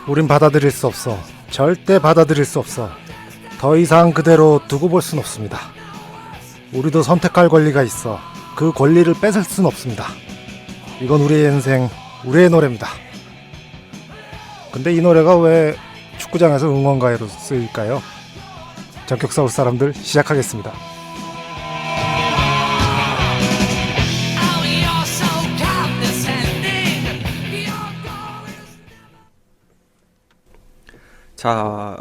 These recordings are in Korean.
우린 받아들일 수 없어. 절대 받아들일 수 없어. 더 이상 그대로 두고 볼 순 없습니다. 우리도 선택할 권리가 있어. 그 권리를 뺏을 순 없습니다. 이건 우리의 인생, 우리의 노래입니다. 근데 이 노래가 왜 축구장에서 응원가로 쓰일까요? 전격 서울 사람들 시작하겠습니다. 자,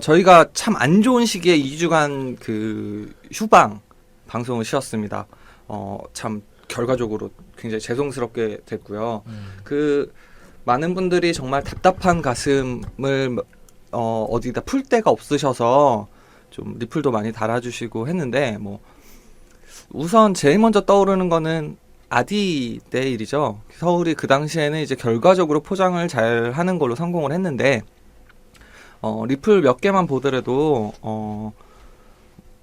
저희가 참 안 좋은 시기에 2주간 그 휴방 방송을 쉬었습니다. 참 결과적으로 굉장히 죄송스럽게 됐고요. 그 많은 분들이 정말 답답한 가슴을 어디다 풀 데가 없으셔서 좀 리플도 많이 달아주시고 했는데, 뭐 우선 제일 먼저 떠오르는 거는 아디 때 일이죠. 서울이 그 당시에는 이제 결과적으로 포장을 잘 하는 걸로 성공을 했는데, 리플 몇 개만 보더라도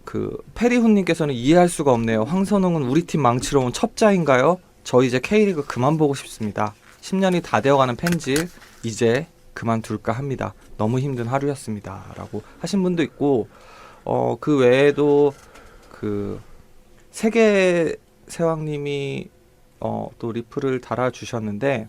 그 페리훈님께서는 이해할 수가 없네요. 황선홍은 우리 팀 망치러 온 첩자인가요? 저 이제 K리그 그만 보고 싶습니다. 10년이 다 되어가는 팬질 이제 그만둘까 합니다. 너무 힘든 하루였습니다. 라고 하신 분도 있고, 그 외에도 그 세계 세왕님이 또 리플을 달아주셨는데,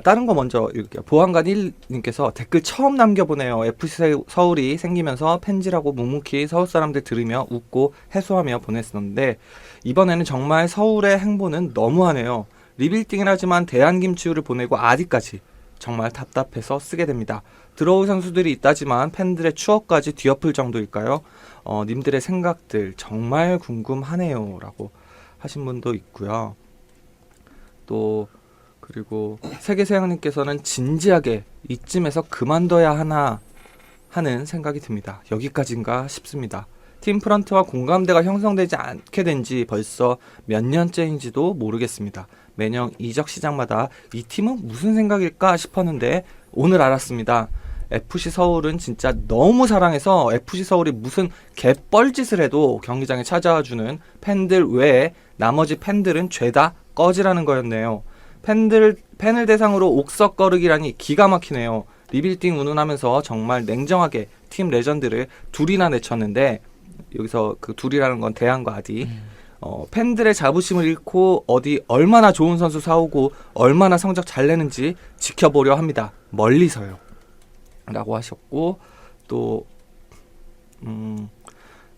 다른 거 먼저 읽을게요. 보안관 1님께서 댓글 처음 남겨보네요. FC 서울이 생기면서 팬지라고 묵묵히 서울 사람들 들으며 웃고 해소하며 보냈었는데, 이번에는 정말 서울의 행보는 너무하네요. 리빌딩을 하지만 대한김치우를 보내고 아디까지 정말 답답해서 쓰게 됩니다. 들어올 선수들이 있다지만 팬들의 추억까지 뒤엎을 정도일까요? 님들의 생각들 정말 궁금하네요. 라고 하신 분도 있고요. 또 그리고 세계세양님께서는 진지하게 이쯤에서 그만둬야 하나 하는 생각이 듭니다. 여기까지인가 싶습니다. 팀 프런트와 공감대가 형성되지 않게 된 지 벌써 몇 년째인지도 모르겠습니다. 매년 이적 시장마다 이 팀은 무슨 생각일까 싶었는데 오늘 알았습니다. FC 서울은 진짜 너무 사랑해서 FC 서울이 무슨 개뻘짓을 해도 경기장에 찾아와주는 팬들 외에 나머지 팬들은 죄다 꺼지라는 거였네요. 팬을 대상으로 옥석거르기라니 기가 막히네요. 리빌딩 운운하면서 정말 냉정하게 팀 레전드를 둘이나 내쳤는데, 여기서 그 둘이라는 건 대한과 아디. 팬들의 자부심을 잃고 어디 얼마나 좋은 선수 사오고 얼마나 성적 잘 내는지 지켜보려 합니다. 멀리서요. 라고 하셨고, 또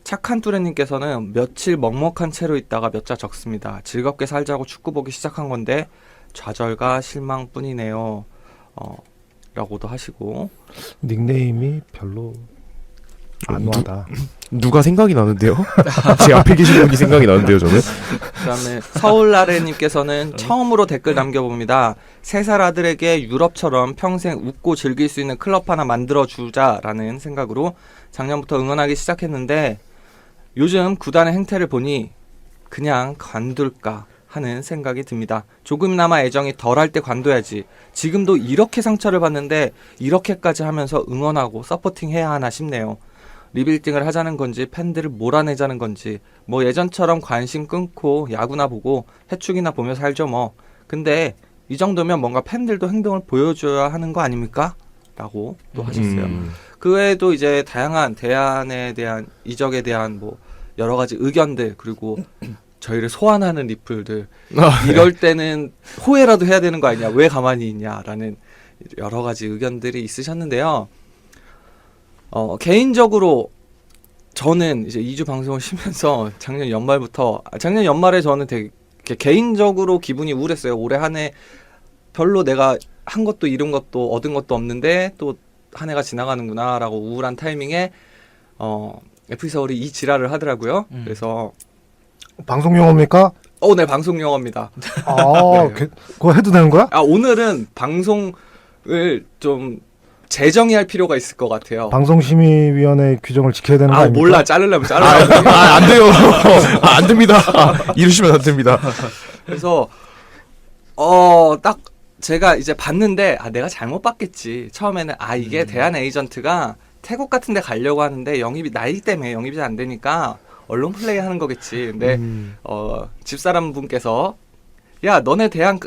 착한 뚜레님께서는 며칠 먹먹한 채로 있다가 몇 자 적습니다. 즐겁게 살자고 축구 보기 시작한 건데 좌절과 실망뿐이네요. 라고도 하시고, 닉네임이 별로 안 와다. 누가 생각이 나는데요? 제 앞에 계신 분이 생각이 나는데요, 저는. 그다음에 서울나래님께서는 처음으로 댓글 남겨봅니다. 3살 아들에게 유럽처럼 평생 웃고 즐길 수 있는 클럽 하나 만들어주자라는 생각으로 작년부터 응원하기 시작했는데, 요즘 구단의 행태를 보니 그냥 관둘까 하는 생각이 듭니다. 조금이나마 애정이 덜할 때 관둬야지. 지금도 이렇게 상처를 받는데 이렇게까지 하면서 응원하고 서포팅해야 하나 싶네요. 리빌딩을 하자는 건지 팬들을 몰아내자는 건지, 뭐 예전처럼 관심 끊고 야구나 보고 해축이나 보며 살죠 뭐. 근데 이 정도면 뭔가 팬들도 행동을 보여줘야 하는 거 아닙니까? 라고 또 하셨어요. 그 외에도 이제 다양한 대안에 대한, 이적에 대한 뭐 여러 가지 의견들, 그리고 저희를 소환하는 리플들, 이럴 때는 호해라도 해야 되는 거 아니냐, 왜 가만히 있냐라는 여러 가지 의견들이 있으셨는데요. 개인적으로 저는 이제 2주 방송을 쉬면서 작년 연말에 저는 되게 개인적으로 기분이 우울했어요. 올해 한 해 별로 내가 한 것도 잃은 것도 얻은 것도 없는데 또 한 해가 지나가는구나 라고 우울한 타이밍에 FC 서울이 이 지랄을 하더라고요. 그래서 방송 용어입니까? 네, 방송 용어입니다. 네. 그거 해도 되는 거야? 오늘은 방송을 좀 재정의할 필요가 있을 것 같아요. 방송심의위원회 규정을 지켜야 되는 거 아닙니까? 몰라. 자르려면. 안 돼요. 안 됩니다. 이러시면 안 됩니다. 그래서 딱 제가 이제 봤는데 내가 잘못 봤겠지. 처음에는 이게 대한 에이전트가 태국 같은 데 가려고 하는데 영입이 나이 때문에 영입이 잘 안 되니까 언론 플레이 하는 거겠지. 근데 집사람 분께서 야 너네 대한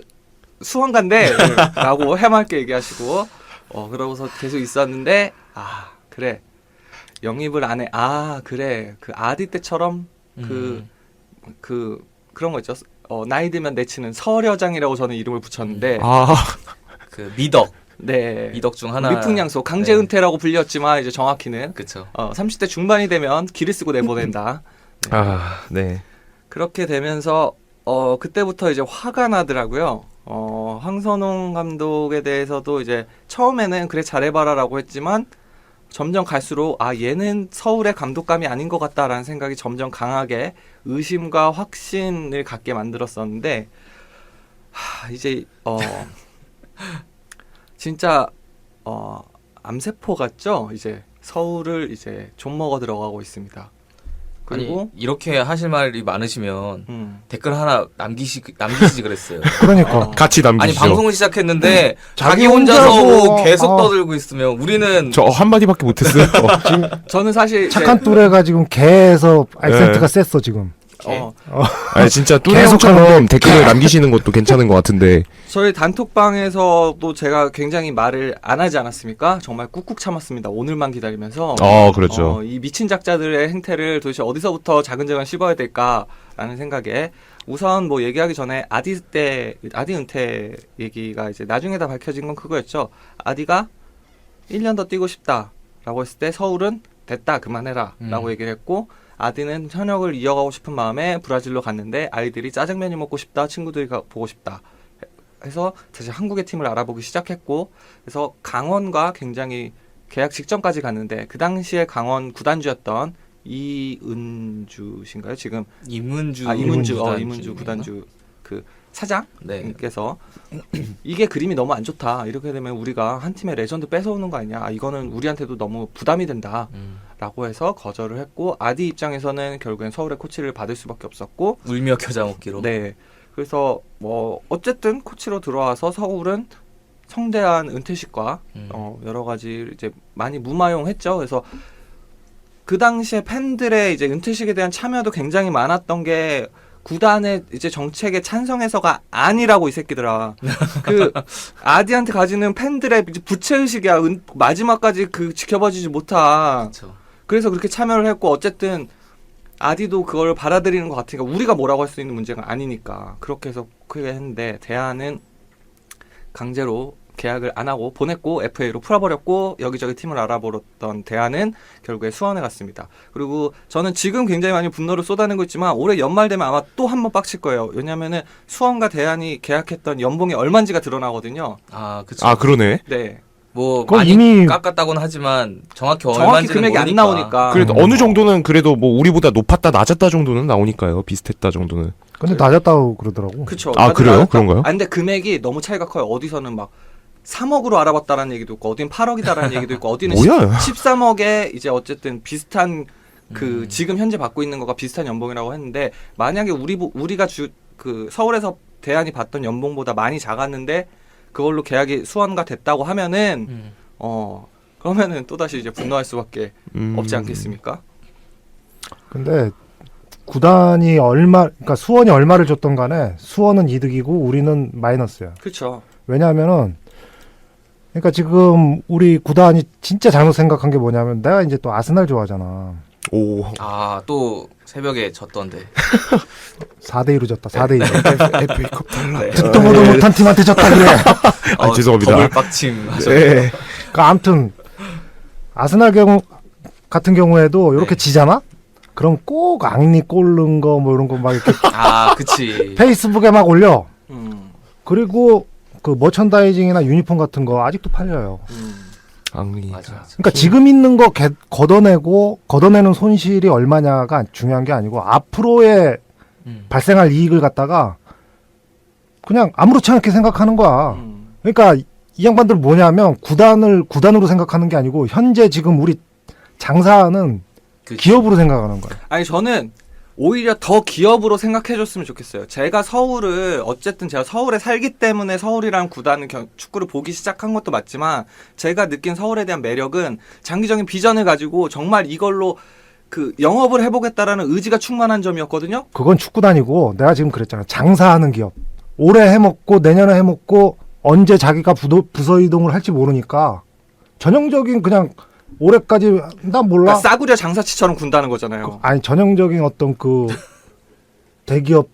수원간대 라고 해맑게 얘기하시고 그러고서 계속 있었는데 그래 영입을 안 해. 그래 그 아디 때처럼 그런 거 있죠. 나이 들면 내치는 서려장이라고 저는 이름을 붙였는데 그 미덕. 네. 미덕 중 하나. 미풍양소 강제 은퇴라고 불렸지만 이제 정확히는 그쵸. 30대 중반이 되면 길을 쓰고 내보낸다. 네. 그렇게 되면서 그때부터 이제 화가 나더라고요. 황선홍 감독에 대해서도 이제 처음에는 그래 잘해봐라라고 했지만 점점 갈수록 얘는 서울의 감독감이 아닌 것 같다라는 생각이 점점 강하게 의심과 확신을 갖게 만들었었는데 이제 진짜 암세포 같죠? 이제 서울을 이제 좀먹어 들어가고 있습니다. 그리고 아니, 이렇게 하실 말이 많으시면 댓글 하나 남기시지 그랬어요. 그러니까 같이 아니 남기시죠. 방송을 시작했는데 자기 자기 혼자서 혼자서, 계속 떠들고 있으면 우리는 저 한마디밖에 못했어요. 저는 사실 착한 또래가 지금 개에서 악센트가 셌어 지금. 아니 진짜 계속 뚜레형처럼 댓글을 남기시는 것도 괜찮은 것 같은데. 저희 단톡방에서도 제가 굉장히 말을 안 하지 않았습니까? 정말 꾹꾹 참았습니다. 오늘만 기다리면서. 그렇죠. 이 미친 작자들의 행태를 도대체 어디서부터 자근자근 씹어야 될까라는 생각에 우선 뭐 얘기하기 전에 아디 은퇴 얘기가 이제 나중에 다 밝혀진 건 그거였죠. 아디가 1년 더 뛰고 싶다라고 했을 때 서울은 됐다 그만해라라고 얘기를 했고 아디는 현역을 이어가고 싶은 마음에 브라질로 갔는데 아이들이 짜장면이 먹고 싶다 친구들이 보고 싶다 해서 다시 한국의 팀을 알아보기 시작했고 그래서 강원과 굉장히 계약 직전까지 갔는데 그 당시에 강원 구단주였던 이은주신가요? 지금 이문주 이문주 구단주 그 사장님께서 이게 그림이 너무 안 좋다. 이렇게 되면 우리가 한 팀의 레전드 뺏어오는 거 아니냐. 이거는 우리한테도 너무 부담이 된다. 라고 해서 거절을 했고 아디 입장에서는 결국엔 서울의 코치를 받을 수밖에 없었고 울며 겨자 먹기로. 네. 그래서 뭐 어쨌든 코치로 들어와서 서울은 성대한 은퇴식과 여러 가지 이제 많이 무마용했죠. 그래서 그 당시에 팬들의 이제 은퇴식에 대한 참여도 굉장히 많았던 게 구단의 이제 정책에 찬성해서가 아니라고 이 새끼들아. 그 아디한테 가지는 팬들의 부채의식이야. 마지막까지 그 지켜봐주지 못한. 그쵸. 그래서 그렇게 참여를 했고 어쨌든 아디도 그걸 받아들이는 것 같으니까 우리가 뭐라고 할 수 있는 문제가 아니니까 그렇게 해서 그게 했는데 대안은 강제로 계약을 안 하고 보냈고 FA로 풀어버렸고 여기저기 팀을 알아보던 대안은 결국에 수원에 갔습니다. 그리고 저는 지금 굉장히 많이 분노를 쏟아내고 있지만 올해 연말 되면 아마 또 한 번 빡칠 거예요. 왜냐면은 수원과 대안이 계약했던 연봉이 얼마인지가 드러나거든요. 그쵸. 그러네. 네. 뭐 그건 많이 이미 깎았다고는 하지만 정확히 정확히 얼마인지는 금액이 안 모르니까. 나오니까. 그래도 어느 정도는 그래도 뭐 우리보다 높았다 낮았다 정도는 나오니까요. 비슷했다 정도는. 근데 낮았다고 그러더라고. 그쵸. 그래요? 그런가요? 근데 금액이 너무 차이가 커요. 어디서는 막 3억으로 알아봤다라는 얘기도 있고 어디는 8억이다라는 얘기도 있고 어디는 뭐야? 13억에 이제 어쨌든 비슷한 그 지금 현재 받고 있는 거가 비슷한 연봉이라고 했는데 만약에 우리가 그 서울에서 대안이 받던 연봉보다 많이 작았는데 그걸로 계약이 수원과 됐다고 하면은 그러면은 또다시 이제 분노할 수밖에 없지 않겠습니까? 근데 구단이 그러니까 수원이 얼마를 줬던 간에 수원은 이득이고 우리는 마이너스야. 그렇죠. 왜냐하면은 그러니까 지금 우리 구단이 진짜 잘못 생각한 게 뭐냐면 내가 이제 또 아스날 좋아하잖아. 오. 또 새벽에 졌던데. 4대2로 졌다. 4대2. FA컵 달라. 듣도 보도 못한 팀한테 졌다 그래. 죄송합니다. 더블 빡침. 네. 그러니까 아무튼 아스날 같은 경우에도 이렇게 지잖아? 그럼 꼭 앙리 꼴른 거 뭐 이런 거 막 이렇게 그치. 페이스북에 막 올려. 그리고 그 머천다이징이나 유니폼 같은 거 아직도 팔려요. 앙리. 맞아. 그러니까 지금 있는 거 걷어내는 손실이 얼마냐가 중요한 게 아니고 앞으로의 발생할 이익을 갖다가 그냥 아무렇지 않게 생각하는 거야. 그러니까 이 양반들 뭐냐면 구단으로 생각하는 게 아니고 현재 지금 우리 장사하는 기업으로 생각하는 거야. 아니 저는 오히려 더 기업으로 생각해줬으면 좋겠어요. 제가 서울에 살기 때문에 서울이라는 구단은 축구를 보기 시작한 것도 맞지만 제가 느낀 서울에 대한 매력은 장기적인 비전을 가지고 정말 이걸로 그 영업을 해보겠다라는 의지가 충만한 점이었거든요. 그건 축구단이고 내가 지금 그랬잖아. 장사하는 기업. 올해 해먹고 내년에 해먹고 언제 자기가 부서 이동을 할지 모르니까 전형적인 그냥 올해까지 난 몰라. 그러니까 싸구려 장사치처럼 군다는 거잖아요. 아니 전형적인 어떤 그 대기업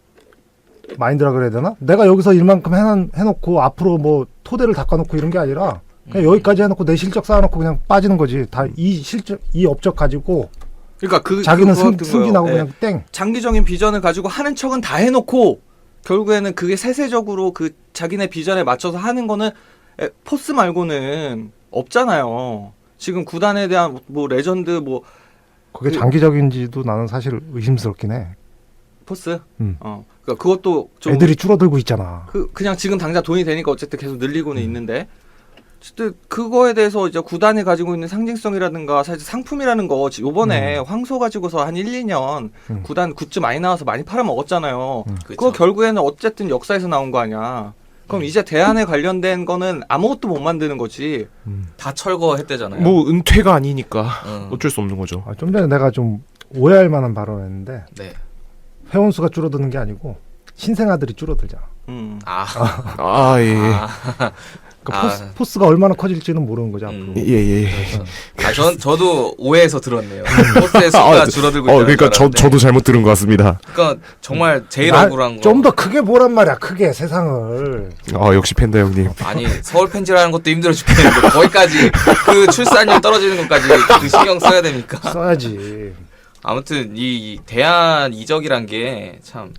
마인드라 그래야 되나? 내가 여기서 일만큼 해놓고 앞으로 뭐 토대를 닦아놓고 이런 게 아니라 그냥 여기까지 해놓고 내 실적 쌓아놓고 그냥 빠지는 거지. 다 이 업적 가지고 그러니까 자기는 그거 같은 승진하고 거예요. 그냥 땡. 장기적인 비전을 가지고 하는 척은 다 해놓고 결국에는 그게 세세적으로 그 자기네 비전에 맞춰서 하는 거는 포스 말고는 없잖아요. 지금 구단에 대한 뭐 레전드 뭐 그게 장기적인지도 나는 사실 의심스럽긴 해. 포스. 음. 그러니까 그것도 좀 애들이 줄어들고 있잖아. 그냥 지금 당장 돈이 되니까 어쨌든 계속 늘리고는 있는데 어쨌든 그거에 대해서 이제 구단이 가지고 있는 상징성이라든가 사실 상품이라는 거 요번에 황소 가지고서 한 1, 2년 구단 굿즈 많이 나와서 많이 팔아먹었잖아요. 그거 결국에는 어쨌든 역사에서 나온 거 아니야. 그럼 이제 대안에 관련된 거는 아무것도 못 만드는 거지. 다 철거했대잖아요. 뭐 은퇴가 아니니까 응. 어쩔 수 없는 거죠. 좀 전에 내가 좀 오해할 만한 발언을 했는데 네. 회원 수가 줄어드는 게 아니고 신생아들이 줄어들잖아. 아, 예. 그러니까 포스가 얼마나 커질지는 모르는 거죠. 앞으로. 예. 저도 오해해서 들었네요. 포스의 수가 줄어들고 있다는 그러니까 줄 알았는데. 저도 잘못 들은 것 같습니다. 그러니까 정말 제일 억울한 거. 좀 더 크게 보란 말이야. 크게 세상을. 역시 팬더 형님. 아니 서울 팬지라는 것도 힘들어 죽겠는데 거기까지 그 출산율 떨어지는 것까지 그 신경 써야 됩니까? 써야지. 아무튼 이 대안 이적이란 게 참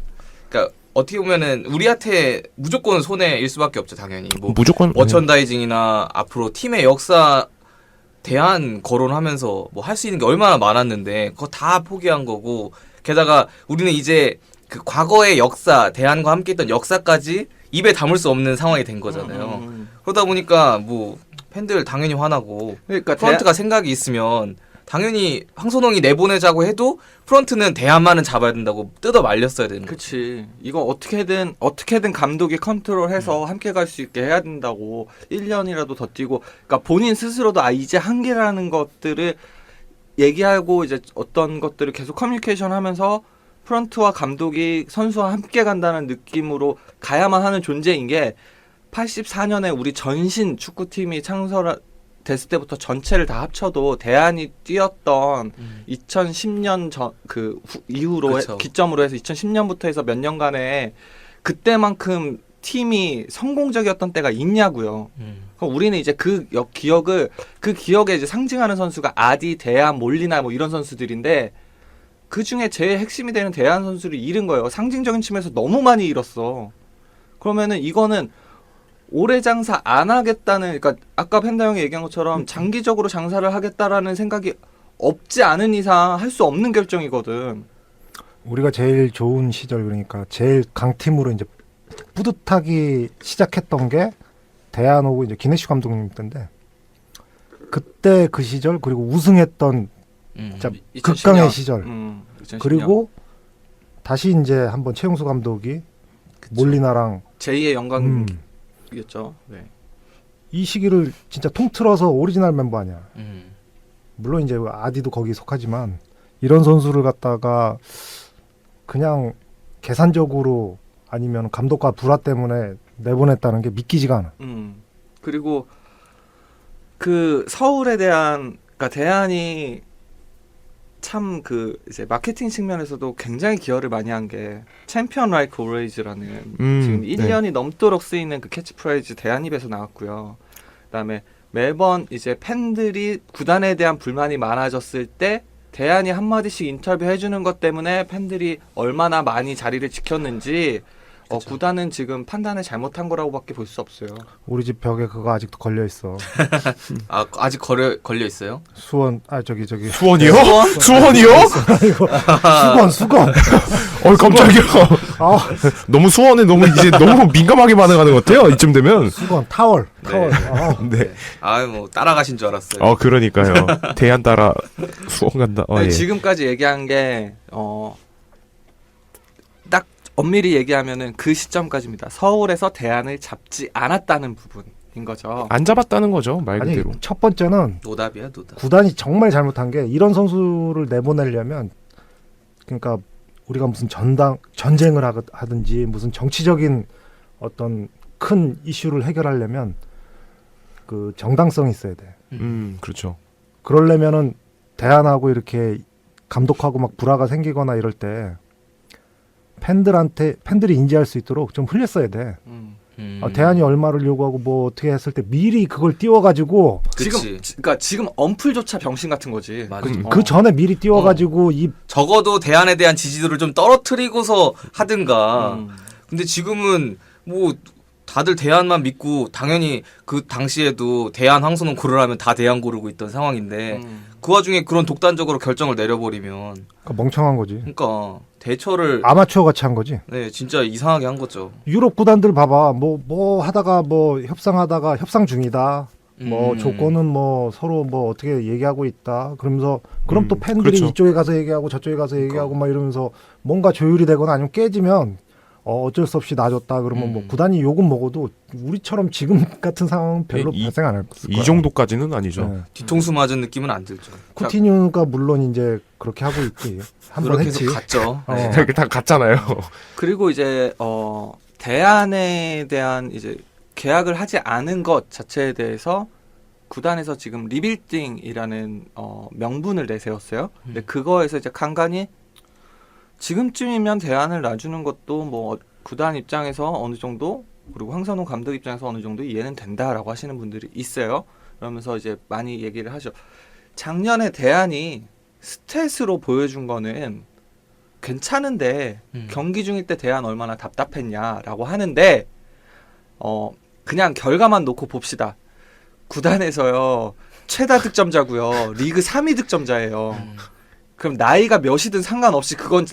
그러니까 어떻게 보면은 우리한테 무조건 손해일 수밖에 없죠, 당연히. 뭐 무조건 머천다이징이나 앞으로 팀의 역사 대안 거론하면서 뭐 할 수 있는 게 얼마나 많았는데 그거 다 포기한 거고 게다가 우리는 이제 그 과거의 역사 대안과 함께했던 역사까지 입에 담을 수 없는 상황이 된 거잖아요. 그러다 보니까 뭐 팬들 당연히 화나고 그러니까 프런트가 생각이 있으면 당연히 황선홍이 내보내자고 해도 프런트는 대안만은 잡아야 된다고 뜯어 말렸어야 되는 거지. 그치. 이거 어떻게든 감독이 컨트롤해서 함께 갈 수 있게 해야 된다고 1년이라도 더 뛰고, 그러니까 본인 스스로도 이제 한계라는 것들을 얘기하고 이제 어떤 것들을 계속 커뮤니케이션하면서 프런트와 감독이 선수와 함께 간다는 느낌으로 가야만 하는 존재인 게 84년에 우리 전신 축구팀이 됐을 때부터 전체를 다 합쳐도 대안이 뛰었던 2010년 이후로 그쵸. 기점으로 해서 2010년부터 해서 몇 년간에 그때만큼 팀이 성공적이었던 때가 있냐고요. 그럼 우리는 이제 그 기억에 이제 상징하는 선수가 아디, 대안, 몰리나 뭐 이런 선수들인데 그 중에 제일 핵심이 되는 대안 선수를 잃은 거예요. 상징적인 측면에서 너무 많이 잃었어. 그러면은 이거는 오래 장사 안 하겠다는, 그러니까 아까 펜다 형이 얘기한 것처럼 장기적으로 장사를 하겠다라는 생각이 없지 않은 이상 할 수 없는 결정이거든. 우리가 제일 좋은 시절, 그러니까 제일 강팀으로 이제 뿌듯하기 시작했던 게 대안하고 이제 기네슈 감독님 때인데 그때 그 시절 그리고 우승했던 진짜 2010년. 극강의 시절 2010년. 그리고 다시 이제 한번 최용수 감독이 몰리나랑 제2의 영광이었죠. 네. 이 시기를 진짜 통틀어서 오리지널 멤버 아니야. 음. 물론 이제 아디도 거기 속하지만 이런 선수를 갖다가 그냥 계산적으로 아니면 감독과 불화 때문에 내보냈다는 게 믿기지가 않아. 그리고 그 서울에 대한, 그러니까 대안이 참 그 이제 마케팅 측면에서도 굉장히 기여를 많이 한 게 챔피언 라이크 오레이즈라는 지금 1년이 넘도록 쓰이는 그 캐치프레이즈 대안 입에서 나왔고요. 그다음에 매번 이제 팬들이 구단에 대한 불만이 많아졌을 때 대안이 한마디씩 인터뷰 해주는 것 때문에 팬들이 얼마나 많이 자리를 지켰는지 구단은 지금 판단을 잘못한 거라고밖에 볼 수 없어요. 우리 집 벽에 그거 아직도 걸려 있어. 아직 걸려 있어요? 수원 저기 수원이요? 수원이요? 수건. 깜짝이야. 아, 너무 수원에 너무 민감하게 반응하는 것 같아요. 이쯤 되면. 수건 타월. 네. 뭐 따라가신 줄 알았어요. 그러니까요. 대안 따라 수원 간다. 예. 지금까지 얘기한 게 딱 엄밀히 얘기하면은 그 시점까지입니다. 서울에서 대안을 잡지 않았다는 부분인 거죠. 안 잡았다는 거죠, 말 아니 그대로. 첫 번째는 노답이야, 노답. 구단이 정말 잘못한 게 이런 선수를 내보내려면 그러니까 우리가 무슨 전쟁을 하든지 무슨 정치적인 어떤 큰 이슈를 해결하려면 그 정당성이 있어야 돼. 그렇죠. 그러려면은 대안하고 이렇게 감독하고 막 불화가 생기거나 이럴 때 팬들이 인지할 수 있도록 좀 흘렸어야 돼. 대안이 얼마를 요구하고 뭐 어떻게 했을 때 미리 그걸 띄워가지고 그러니까 지금 언플조차 병신 같은 거지. 맞아. 그 전에 미리 띄워가지고 이 적어도 대안에 대한 지지도를 좀 떨어뜨리고서 하든가. 음. 근데 지금은 뭐 다들 대안만 믿고 당연히 그 당시에도 대안 황선홍 고르라면 다 대안 고르고 있던 상황인데 그 와중에 그런 독단적으로 결정을 내려버리면 그러니까 멍청한 거지. 그러니까 대처를 아마추어 같이 한 거지. 네 진짜 이상하게 한 거죠. 유럽 구단들 봐봐. 뭐 하다가 뭐 협상하다가 협상 중이다. 뭐 조건은 뭐 서로 뭐 어떻게 얘기하고 있다. 그러면서 그럼 또 팬들이 그렇죠. 이쪽에 가서 얘기하고 저쪽에 가서 얘기하고 막 이러면서 뭔가 조율이 되거나 아니면 깨지면 어쩔 수 없이 놔줬다. 그러면 뭐 구단이 욕은 먹어도 우리처럼 지금 같은 상황은 별로 이- 발생 안 할 거야. 이 정도까지는 아니죠. 네. 뒤통수 맞은 느낌은 안 들죠. 쿠티뉴가 물론 이제 그렇게 하고 있지. 한 번 그렇게 했지. 해서 갔죠. 어. 네. 이렇게 다 갔잖아요. 그리고 이제 대안에 대한 이제 계약을 하지 않은 것 자체에 대해서 구단에서 지금 리빌딩이라는 명분을 내세웠어요. 근데 그거에서 이제 간간히 지금쯤이면 대안을 놔주는 것도 뭐 구단 입장에서 어느 정도 그리고 황선홍 감독 입장에서 어느 정도 이해는 된다라고 하시는 분들이 있어요. 그러면서 이제 많이 얘기를 하죠. 작년에 대안이 스탯으로 보여준 거는 괜찮은데 경기 중일 때 대안 얼마나 답답했냐라고 하는데 그냥 결과만 놓고 봅시다. 구단에서요 최다 득점자고요. 리그 3위 득점자예요. 그럼 나이가 몇이든 상관없이 그건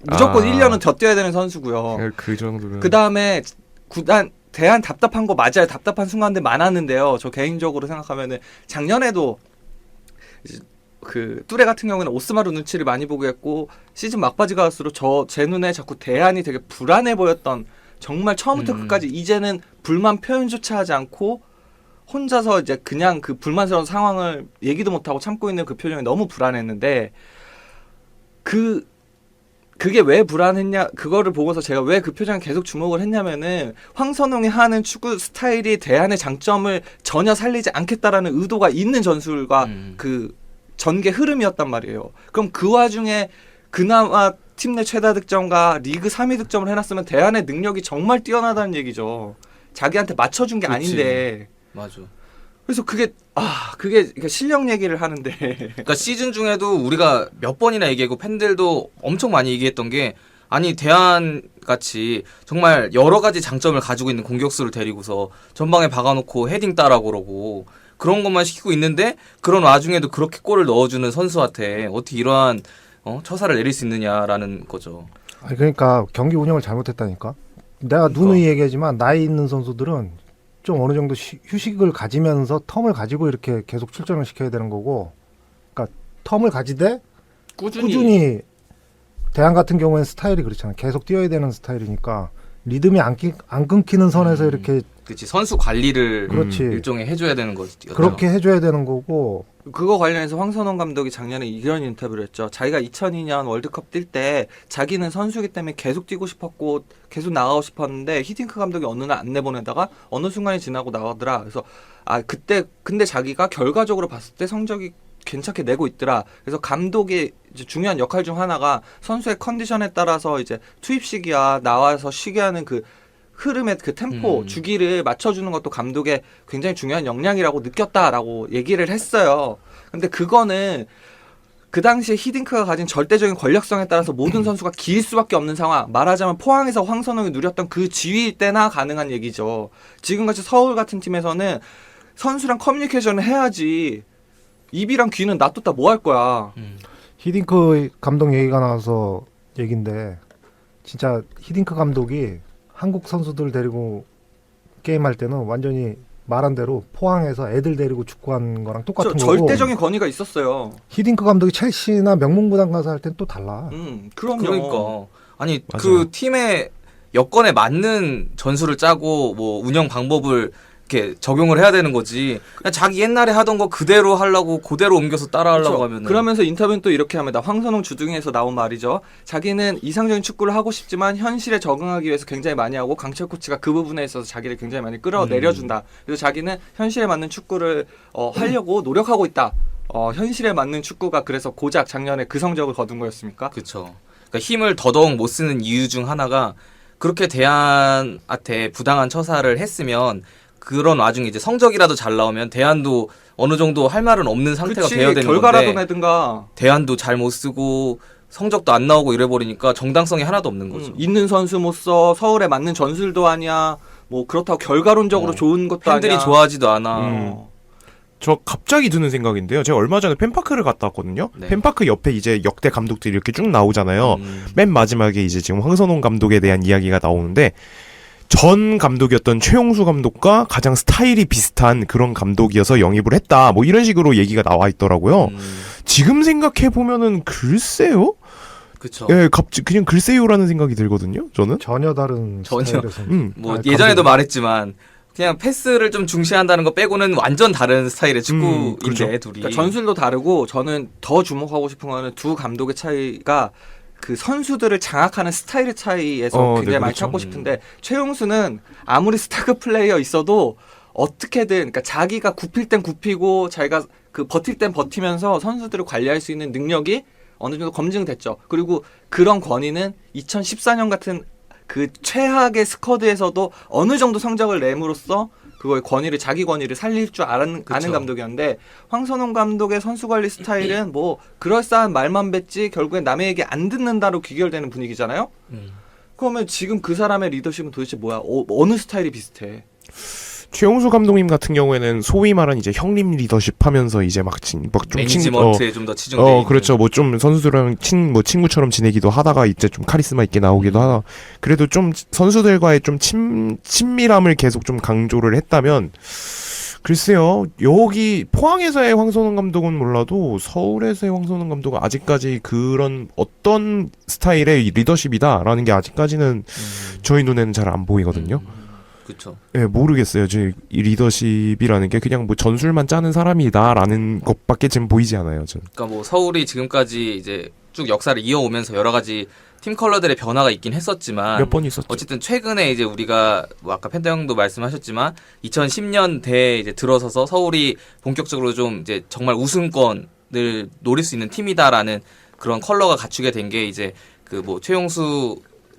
무조건 1년은 더 뛰어야 되는 선수고요. 그 정도면. 그 다음에 구단 대안 답답한 거 맞아요. 답답한 순간들 많았는데요. 저 개인적으로 생각하면은 작년에도 이제 그 뚜레 같은 경우는 오스마르 눈치를 많이 보게 했고 시즌 막바지가 갈수록 제 눈에 자꾸 대안이 되게 불안해 보였던 정말 처음부터 끝까지 이제는 불만 표현조차 하지 않고 혼자서 이제 그냥 그 불만스러운 상황을 얘기도 못하고 참고 있는 그 표정이 너무 불안했는데 그게 왜 불안했냐 그거를 보고서 제가 왜 그 표정에 계속 주목을 했냐면은 황선홍이 하는 축구 스타일이 대안의 장점을 전혀 살리지 않겠다라는 의도가 있는 전술과 그 전개 흐름이었단 말이에요. 그럼 그 와중에 그나마 팀 내 최다 득점과 리그 3위 득점을 해놨으면 대안의 능력이 정말 뛰어나다는 얘기죠. 자기한테 맞춰준 게 그치. 아닌데. 맞아. 그래서 그게 실력 얘기를 하는데 그러니까 시즌 중에도 우리가 몇 번이나 얘기하고 팬들도 엄청 많이 얘기했던 게 아니 대안 같이 정말 여러 가지 장점을 가지고 있는 공격수를 데리고서 전방에 박아놓고 헤딩 따라 그러고 그런 것만 시키고 있는데 그런 와중에도 그렇게 골을 넣어주는 선수한테 어떻게 이러한 처사를 내릴 수 있느냐라는 거죠. 아니, 그러니까 경기 운영을 잘못했다니까. 내가 누누이 얘기하지만 나이 있는 선수들은 좀 어느 정도 휴식을 가지면서 텀을 가지고 이렇게 계속 출전을 시켜야 되는 거고, 그러니까 텀을 가지되 꾸준히 대안 같은 경우에는 스타일이 그렇잖아. 계속 뛰어야 되는 스타일이니까 리듬이 안 끊기는 선에서 이렇게 그렇지 선수 관리를 그렇지. 일종의 해줘야 되는 거죠. 그렇게 해줘야 되는 거고. 그거 관련해서 황선홍 감독이 작년에 이런 인터뷰를 했죠. 자기가 2002년 월드컵 뛸 때 자기는 선수기 때문에 계속 뛰고 싶었고 계속 나가고 싶었는데 히딩크 감독이 어느 날 안 내보내다가 어느 순간이 지나고 나가더라. 그래서 그때 근데 자기가 결과적으로 봤을 때 성적이 괜찮게 내고 있더라. 그래서 감독의 이제 중요한 역할 중 하나가 선수의 컨디션에 따라서 이제 투입 시기와 나와서 쉬게 하는 그 흐름의 그 템포 주기를 맞춰주는 것도 감독의 굉장히 중요한 역량이라고 느꼈다라고 얘기를 했어요. 근데 그거는 그 당시에 히딩크가 가진 절대적인 권력성에 따라서 모든 선수가 길 수밖에 없는 상황. 말하자면 포항에서 황선홍이 누렸던 그 지위일 때나 가능한 얘기죠. 지금같이 서울 같은 팀에서는 선수랑 커뮤니케이션을 해야지 입이랑 귀는 놔뒀다 뭐 할 거야. 히딩크 감독 얘기가 나와서 얘긴데 진짜 히딩크 감독이 한국 선수들 데리고 게임할 때는 완전히 말한 대로 포항에서 애들 데리고 축구하는 거랑 똑같은 거고. 절대적인 권위가 있었어요. 히딩크 감독이 첼시나 명문구단 가서 할 땐 또 달라. 그럼요. 그러니까 아니 맞아요. 그 팀의 여건에 맞는 전술을 짜고 뭐 운영 방법을 이렇게 적용을 해야 되는 거지. 그냥 자기 옛날에 하던 거 그대로 하려고 그대로 옮겨서 따라하려고 그렇죠. 하면은 그러면서 인터뷰는 또 이렇게 합니다. 황선홍 주둥이에서 나온 말이죠. 자기는 이상적인 축구를 하고 싶지만 현실에 적응하기 위해서 굉장히 많이 하고 강철 코치가 그 부분에 있어서 자기를 굉장히 많이 끌어내려준다. 그래서 자기는 현실에 맞는 축구를 하려고 노력하고 있다. 현실에 맞는 축구가 그래서 고작 작년에 그 성적을 거둔 거였습니까? 그렇죠. 그러니까 힘을 더더욱 못 쓰는 이유 중 하나가 그렇게 대한한테 부당한 처사를 했으면 그런 와중에 이제 성적이라도 잘 나오면 대한도 어느 정도 할 말은 없는 상태가 그치, 되어야 되는 결과라도 건데 내든가. 대한도 잘 못 쓰고 성적도 안 나오고 이래버리니까 정당성이 하나도 없는 거죠. 있는 선수 못 써. 서울에 맞는 전술도 아니야. 뭐 그렇다고 결과론적으로 좋은 것도 팬들이 아니야. 좋아하지도 않아. 저 갑자기 드는 생각인데요. 제가 얼마 전에 펜파크를 갔다 왔거든요. 네. 펜파크 옆에 이제 역대 감독들이 이렇게 쭉 나오잖아요. 맨 마지막에 이제 지금 황선홍 감독에 대한 이야기가 나오는데 전 감독이었던 최용수 감독과 가장 스타일이 비슷한 그런 감독이어서 영입을 했다. 뭐 이런 식으로 얘기가 나와 있더라고요. 지금 생각해 보면은 글쎄요. 그렇죠. 예, 그냥 글쎄요라는 생각이 들거든요. 저는. 전혀 다른 전혀. 스타일에서 뭐 아, 예전에도 감독이- 말했지만 그냥 패스를 좀 중시한다는 거 빼고는 완전 다른 스타일의 축구인데 그렇죠. 둘이. 그러니까 전술도 다르고 저는 더 주목하고 싶은 거는 두 감독의 차이가 그 선수들을 장악하는 스타일의 차이에서 굉장히 네, 많이 그렇죠. 찾고 싶은데 최용수는 아무리 스타급 플레이어 있어도 어떻게든 그러니까 자기가 굽힐 땐 굽히고 자기가 그 버틸 땐 버티면서 선수들을 관리할 수 있는 능력이 어느 정도 검증됐죠. 그리고 그런 권위는 2014년 같은 그 최악의 스쿼드에서도 어느 정도 성적을 내므로써 그거의 권위를 자기 권위를 살릴 줄 아는 그쵸. 감독이었는데 황선홍 감독의 선수 관리 스타일은 뭐 그럴싸한 말만 뱉지 결국엔 남의 얘기 안 듣는다로 귀결되는 분위기잖아요. 그러면 지금 그 사람의 리더십은 도대체 뭐야? 어느 스타일이 비슷해? 최용수 감독님 같은 경우에는 소위 말한 이제 형님 리더십 하면서 이제 막좀 매니지먼트에 좀 더 치중돼. 그렇죠. 뭐 좀 선수들이랑 친구처럼 지내기도 하다가 이제 좀 카리스마 있게 나오기도 하다. 그래도 좀 선수들과의 좀 친밀함을 계속 좀 강조를 했다면 글쎄요. 여기 포항에서의 황선홍 감독은 몰라도 서울에서의 황선홍 감독은 아직까지 그런 어떤 스타일의 리더십이다라는 게 아직까지는 저희 눈에는 잘 안 보이거든요. 그렇죠. 예, 모르겠어요. 이 리더십이라는 게 그냥 뭐 전술만 짜는 사람이다라는 것밖에 지금 보이지 않아요. 전. 그러니까 뭐 서울이 지금까지 이제 쭉 역사를 이어오면서 여러 가지 팀 컬러들의 변화가 있긴 했었지만 몇 번 있었죠. 어쨌든 최근에 이제 우리가 뭐 아까 펜타 형도 말씀하셨지만 2010년대에 이제 들어서서 서울이 본격적으로 좀 이제 정말 우승권을 노릴 수 있는 팀이다라는 그런 컬러가 갖추게 된 게 이제 그 뭐 최용수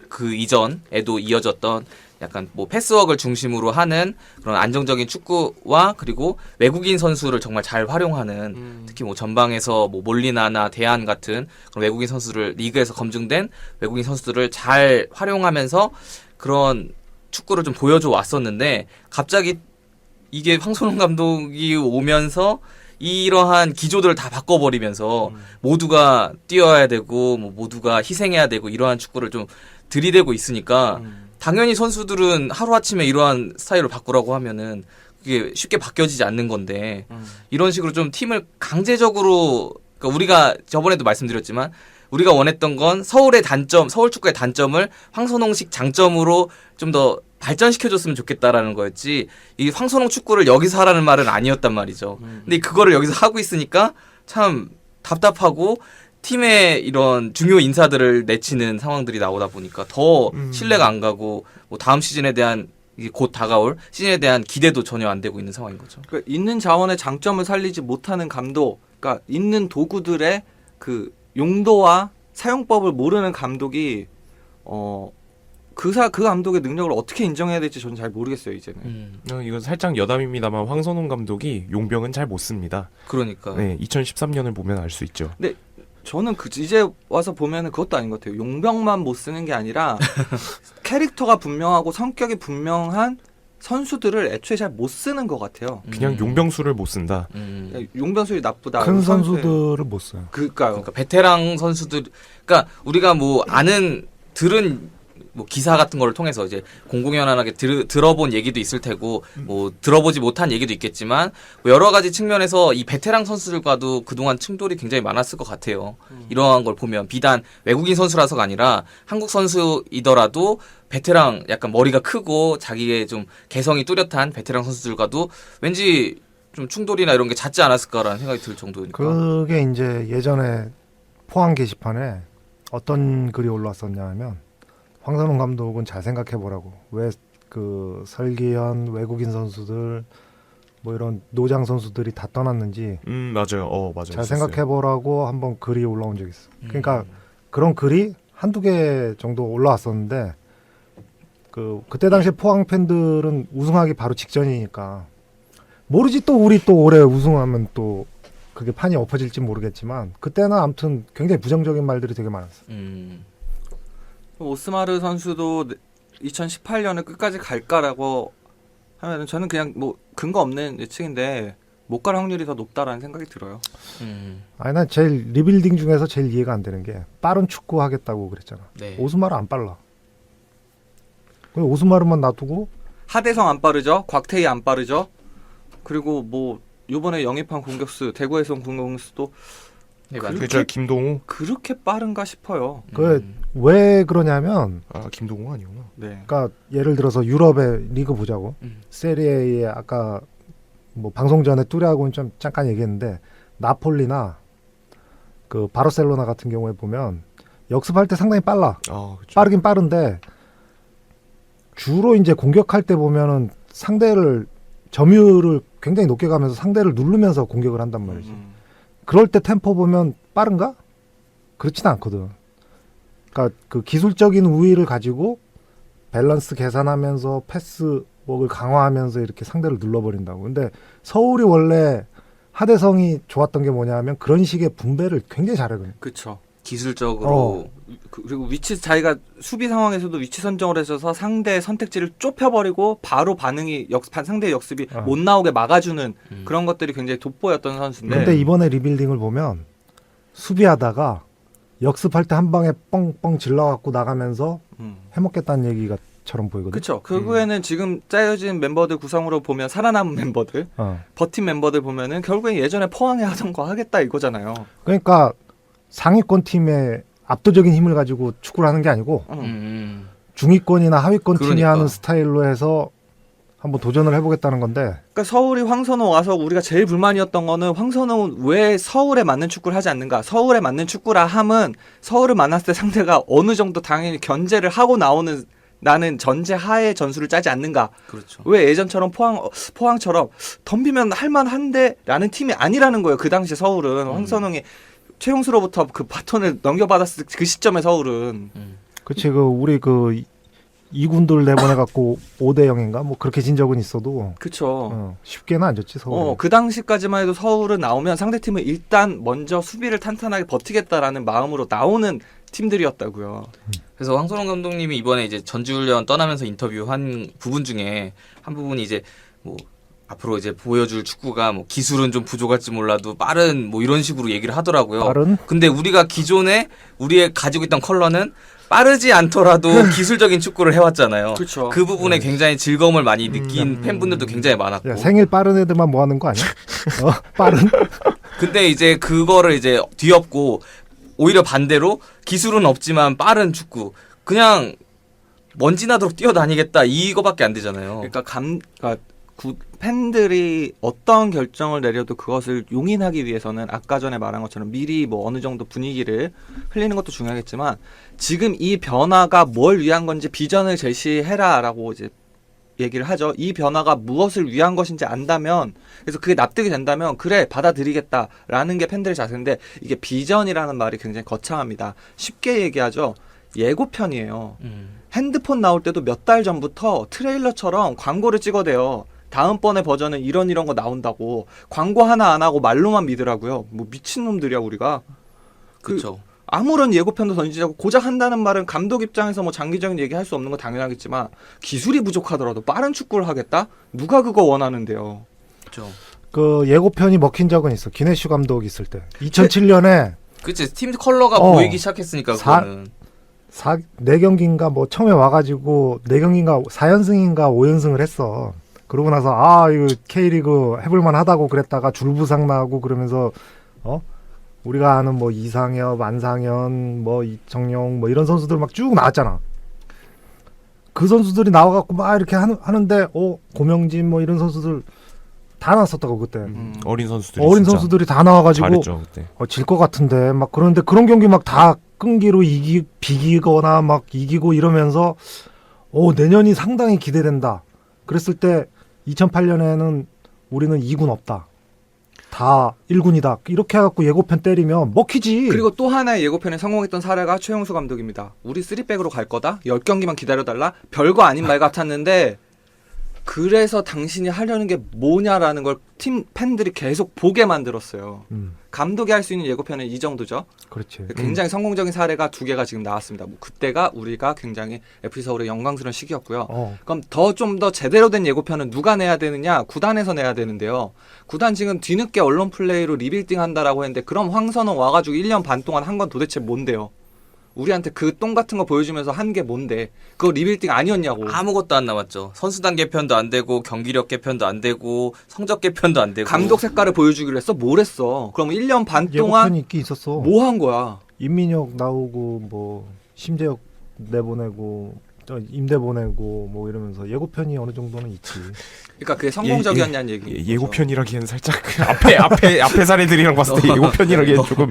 그 이전에도 이어졌던 약간 뭐 패스워크를 중심으로 하는 그런 안정적인 축구와 그리고 외국인 선수를 정말 잘 활용하는 특히 뭐 전방에서 뭐 몰리나나 대안 같은 그런 외국인 선수를 리그에서 검증된 외국인 선수들을 잘 활용하면서 그런 축구를 좀 보여줘 왔었는데 갑자기 이게 황선홍 감독이 오면서 이러한 기조들을 다 바꿔버리면서 모두가 뛰어야 되고 뭐 모두가 희생해야 되고 이러한 축구를 좀 들이대고 있으니까 당연히 선수들은 하루아침에 이러한 스타일을 바꾸라고 하면은 그게 쉽게 바뀌어지지 않는 건데 이런 식으로 좀 팀을 강제적으로 그러니까 우리가 저번에도 말씀드렸지만 우리가 원했던 건 서울의 단점, 서울 축구의 단점을 황선홍식 장점으로 좀 더 발전시켜줬으면 좋겠다라는 거였지 이 황선홍 축구를 여기서 하라는 말은 아니었단 말이죠. 근데 그거를 여기서 하고 있으니까 참 답답하고 팀의 이런 중요 인사들을 내치는 상황들이 나오다 보니까 더 신뢰가 안 가고 뭐 다음 시즌에 대한 이게 곧 다가올 시즌에 대한 기대도 전혀 안 되고 있는 상황인 거죠. 그러니까 있는 자원의 장점을 살리지 못하는 감독, 그러니까 있는 도구들의 그 용도와 사용법을 모르는 감독이 그 감독의 능력을 어떻게 인정해야 될지 저는 잘 모르겠어요 이제는. 이건 살짝 여담입니다만 황선홍 감독이 용병은 잘 못 씁니다. 그러니까. 네, 2013년을 보면 알 수 있죠. 근데 저는 이제 와서 보면은 그것도 아닌 것 같아요. 용병만 못 쓰는 게 아니라 캐릭터가 분명하고 성격이 분명한 선수들을 애초에 잘 못 쓰는 것 같아요. 그냥 용병수를 못 쓴다. 용병술이 나쁘다. 큰 선수들을 못 써요. 그러니까요. 그러니까 베테랑 선수들, 그러니까 우리가 뭐 들은 뭐 기사 같은 거를 통해서 이제 공공연하게 들어본 얘기도 있을 테고 뭐 들어보지 못한 얘기도 있겠지만 뭐 여러 가지 측면에서 이 베테랑 선수들과도 그동안 충돌이 굉장히 많았을 것 같아요. 이러한 걸 보면 비단 외국인 선수라서가 아니라 한국 선수이더라도 베테랑 약간 머리가 크고 자기의 좀 개성이 뚜렷한 베테랑 선수들과도 왠지 좀 충돌이나 이런 게 잦지 않았을까라는 생각이 들 정도니까. 그게 이제 예전에 포항 게시판에 어떤 글이 올라왔었냐 하면 황선홍 감독은 잘 생각해 보라고. 왜 그 설기현 외국인 선수들 뭐 이런 노장 선수들이 다 떠났는지 맞아요. 맞아요. 잘 생각해 보라고 한번 글이 올라온 적이 있어. 그러니까 그런 글이 한두 개 정도 올라왔었는데 그때 당시에 포항 팬들은 우승하기 바로 직전이니까 모르지 또 우리 또 올해 우승하면 또 그게 판이 엎어질지 모르겠지만 그때는 아무튼 굉장히 부정적인 말들이 되게 많았어. 오스마르 선수도 2018년에 끝까지 갈까라고 하면 저는 그냥 뭐 근거 없는 예측인데 못 갈 확률이 더 높다라는 생각이 들어요. 아니 난 제일 리빌딩 중에서 제일 이해가 안 되는 게 빠른 축구 하겠다고 그랬잖아. 네. 오스마르 안 빨라. 그냥 오스마르만 놔두고 하대성 안 빠르죠? 곽태희 안 빠르죠? 그리고 뭐 요번에 영입한 공격수 대구에서 온 공격수도 네, 맞아요. 그죠 김동우. 그렇게 빠른가 싶어요. 왜 그러냐면 김동우 아니구나. 네. 그러니까 예를 들어서 유럽의 리그 보자고. 세리에의 아까 뭐 방송 전에 뚜레하고는 좀 잠깐 얘기했는데 나폴리나 그 바르셀로나 같은 경우에 보면 역습할 때 상당히 빨라. 그쵸. 빠르긴 빠른데 주로 이제 공격할 때 보면은 상대를 점유율을 굉장히 높게 가면서 상대를 누르면서 공격을 한단 말이지. 그럴 때 템포 보면 빠른가? 그렇진 않거든. 그러니까 그 기술적인 우위를 가지고 밸런스 계산하면서 패스웍을 강화하면서 이렇게 상대를 눌러버린다고. 근데 서울이 원래 하대성이 좋았던 게 뭐냐면 그런 식의 분배를 굉장히 잘하거든. 그렇죠. 기술적으로 그리고 위치 자기가 수비 상황에서도 위치 선정을 해줘서 상대의 선택지를 좁혀버리고 바로 반응이 상대의 역습이 못 나오게 막아주는 그런 것들이 굉장히 돋보였던 선수인데. 근데 이번에 리빌딩을 보면 수비하다가 역습할 때 한 방에 뻥뻥 질러갖고 나가면서 해먹겠다는 얘기가처럼 보이거든. 그렇죠. 결국에는 지금 짜여진 멤버들 구성으로 보면 살아남은 멤버들, 버틴 멤버들 보면은 결국엔 예전에 포항에 하던 거 하겠다 이거잖아요. 그러니까 상위권 팀의 압도적인 힘을 가지고 축구를 하는 게 아니고 중위권이나 하위권 팀이 그러니까. 하는 스타일로 해서 한번 도전을 해보겠다는 건데. 그러니까 서울이 황선홍 와서 우리가 제일 불만이었던 거는 황선홍은 왜 서울에 맞는 축구를 하지 않는가. 서울에 맞는 축구라 함은 서울을 만났을 때 상대가 어느 정도 당연히 견제를 하고 나오는 나는 전제 하에 전술을 짜지 않는가. 그렇죠. 왜 예전처럼 포항처럼 덤비면 할만한데 라는 팀이 아니라는 거예요. 그 당시 서울은 황선홍이 최용수로부터 그 바톤을 넘겨받았을 그 시점에 서울은. 그치, 우리 2군들 내보내갖고 5대0인가 뭐 그렇게 진 적은 있어도. 그쵸. 쉽게는 안 졌지 서울. 그 당시까지만 해도 서울은 나오면 상대팀은 일단 먼저 수비를 탄탄하게 버티겠다라는 마음으로 나오는 팀들이었다고요. 그래서 황선홍 감독님이 이번에 이제 전지훈련 떠나면서 인터뷰한 부분 중에 한 부분이 이제 뭐 앞으로 이제 보여줄 축구가 뭐 기술은 좀 부족할지 몰라도 빠른 뭐 이런 식으로 얘기를 하더라고요. 빠른? 근데 우리가 기존에 우리의 가지고 있던 컬러는 빠르지 않더라도 기술적인 축구를 해왔잖아요. 그쵸. 그 부분에 굉장히 즐거움을 많이 느낀 팬분들도 굉장히 많았고. 야, 생일 빠른 애들만 모아놓은 거 아니야? 빠른? 근데 이제 그거를 이제 뒤엎고 오히려 반대로 기술은 없지만 빠른 축구. 그냥 먼지 나도록 뛰어다니겠다 이거밖에 안 되잖아요. 그러니까 팬들이 어떤 결정을 내려도 그것을 용인하기 위해서는 아까 전에 말한 것처럼 미리 뭐 어느 정도 분위기를 흘리는 것도 중요하겠지만 지금 이 변화가 뭘 위한 건지 비전을 제시해라라고 이제 얘기를 하죠. 이 변화가 무엇을 위한 것인지 안다면, 그래서 그게 납득이 된다면 그래 받아들이겠다라는 게 팬들의 자세인데, 이게 비전이라는 말이 굉장히 거창합니다. 쉽게 얘기하죠. 예고편이에요. 핸드폰 나올 때도 몇 달 전부터 트레일러처럼 광고를 찍어대요. 다음번에 버전은 이런 거 나온다고. 광고 하나 안 하고 말로만 믿으라고요. 뭐 미친놈들이야 우리가. 그렇죠. 아무런 예고편도 던지지 않고 고작 한다는 말은 감독 입장에서 뭐 장기적인 얘기 할 수 없는 건 당연하겠지만 기술이 부족하더라도 빠른 축구를 하겠다? 누가 그거 원하는데요. 그렇죠. 그 예고편이 먹힌 적은 있어. 기네슈 감독 있을 때. 2007년에 그치 팀 컬러가 보이기 시작했으니까 그거는 4경기인가 뭐 처음에 와가지고 4경기인가 4연승인가 5연승을 했어. 그러고 나서 이거 K리그 해볼만 하다고 그랬다가 줄부상 나고 그러면서 우리가 아는 뭐 이상엽, 안상현, 뭐 이청용 뭐 이런 선수들 막 쭉 나왔잖아. 그 선수들이 나와갖고 막 이렇게 하는데 고명진 뭐 이런 선수들 다 나왔었다고 그때. 어린 선수들이 어린 진짜 선수들이 다 나와가지고 잘했죠 그때. 질 것 같은데 막 그런데 그런 경기 막 다 끈기로 비기거나 막 이기고 이러면서 내년이 상당히 기대된다. 그랬을 때 2008년에는 우리는 2군 없다. 다 1군이다. 이렇게 해갖고 예고편 때리면 먹히지. 그리고 또 하나의 예고편에 성공했던 사례가 최용수 감독입니다. 우리 3백으로 갈 거다. 10경기만 기다려달라. 별거 아닌 말 같았는데 그래서 당신이 하려는 게 뭐냐라는 걸 팀 팬들이 계속 보게 만들었어요. 감독이 할 수 있는 예고편은 이 정도죠. 그렇지. 굉장히 성공적인 사례가 2개가 지금 나왔습니다. 뭐 그때가 우리가 굉장히 FC 서울의 영광스러운 시기였고요. 그럼 좀 더 제대로 된 예고편은 누가 내야 되느냐? 구단에서 내야 되는데요. 구단 지금 뒤늦게 언론 플레이로 리빌딩 한다라고 했는데 그럼 황선홍 와가지고 1년 반 동안 한 건 도대체 뭔데요? 우리한테 그 똥 같은 거 보여주면서 한 게 뭔데? 그거 리빌딩 아니었냐고. 아무것도 안 남았죠. 선수단 개편도 안 되고 경기력 개편도 안 되고 성적 개편도 안 되고. 감독 색깔을 보여주기로 했어? 뭘 했어? 그럼 1년 반 동안 예고편이 있긴 있었어. 뭐 한 거야? 임민혁 나오고 뭐 심재혁 내보내고 임대 보내고 뭐 이러면서 예고편이 어느 정도는 있지. 그러니까 그게 성공적이었냐는 얘기. 예고편이라기엔 살짝 그 앞에 사례들이랑 봤을 때 예고편이라기엔 조금.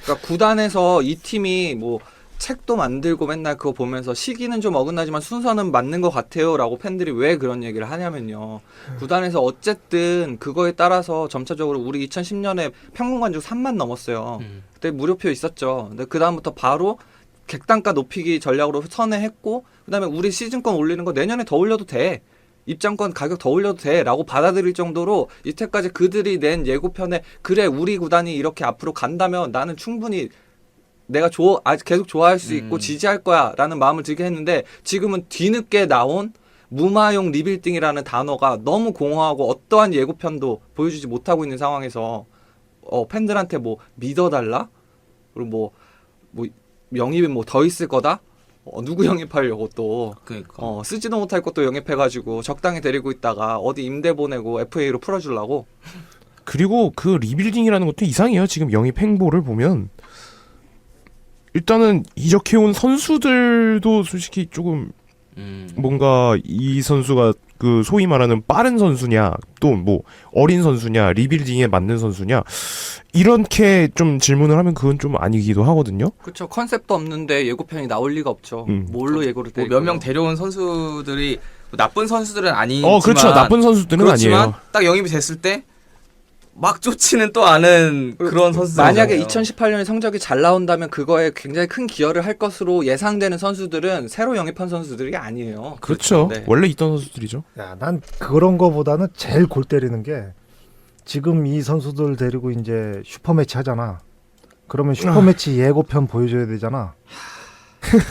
그러니까 구단에서 이 팀이 뭐 책도 만들고 맨날 그거 보면서 시기는 좀 어긋나지만 순서는 맞는 것 같아요라고 팬들이 왜 그런 얘기를 하냐면요. 구단에서 어쨌든 그거에 따라서 점차적으로 우리 2010년에 평균 관중 3만 넘었어요. 그때 무료표 있었죠. 근데 그 다음부터 바로 객단가 높이기 전략으로 선회했고 그다음에 우리 시즌권 올리는 거 내년에 더 올려도 돼. 입장권 가격 더 올려도 돼 라고 받아들일 정도로 이때까지 그들이 낸 예고편에 그래 우리 구단이 이렇게 앞으로 간다면 나는 충분히 내가 계속 좋아할 수 있고 지지할 거야 라는 마음을 들게 했는데 지금은 뒤늦게 나온 무마용 리빌딩이라는 단어가 너무 공허하고 어떠한 예고편도 보여주지 못하고 있는 상황에서 팬들한테 뭐 믿어달라? 그리고 뭐 영입이 뭐 더 있을 거다? 누구 영입하려고 또 그러니까. 쓰지도 못할 것도 영입해가지고 적당히 데리고 있다가 어디 임대 보내고 FA로 풀어주려고. 그리고 그 리빌딩이라는 것도 이상해요. 지금 영입 행보를 보면 일단은 이적해온 선수들도 솔직히 조금 뭔가 이 선수가 그 소위 말하는 빠른 선수냐 또 뭐 어린 선수냐 리빌딩에 맞는 선수냐 이렇게 좀 질문을 하면 그건 좀 아니기도 하거든요. 그렇죠. 컨셉도 없는데 예고편이 나올 리가 없죠. 뭘로 예고를 뭐 때릴까요? 몇 명 데려온 선수들이 뭐 나쁜 선수들은 아니지만 그렇죠. 나쁜 선수들은 그렇지만 아니에요. 딱 영입이 됐을 때 막 좋지는 또 않은 그런 선수들. 만약에 2018년에 성적이 잘 나온다면 그거에 굉장히 큰 기여를 할 것으로 예상되는 선수들은 새로 영입한 선수들이 아니에요. 그렇죠. 네. 원래 있던 선수들이죠. 야, 난 그런 거보다는 제일 골 때리는 게 지금 이 선수들 데리고 이제 슈퍼매치 하잖아. 그러면 슈퍼매치 예고편 보여줘야 되잖아.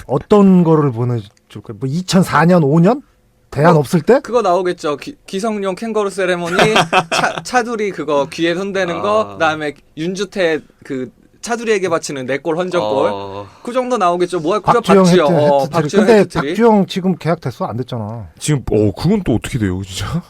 어떤 거를 보내줄 거야? 뭐 2004년, 5년? 대안 없을 때? 그거 나오겠죠. 기성용 캥거루 세레머니 차두리 그거 귀에 손대는 거 그다음에 윤주태 그 차두리에게 바치는 4골 헌정골 그 정도 나오겠죠. 뭐 박주영 박주영 해트트릭. 근데 박주영 지금 계약 됐어? 안 됐잖아. 지금 그건 또 어떻게 돼요, 진짜?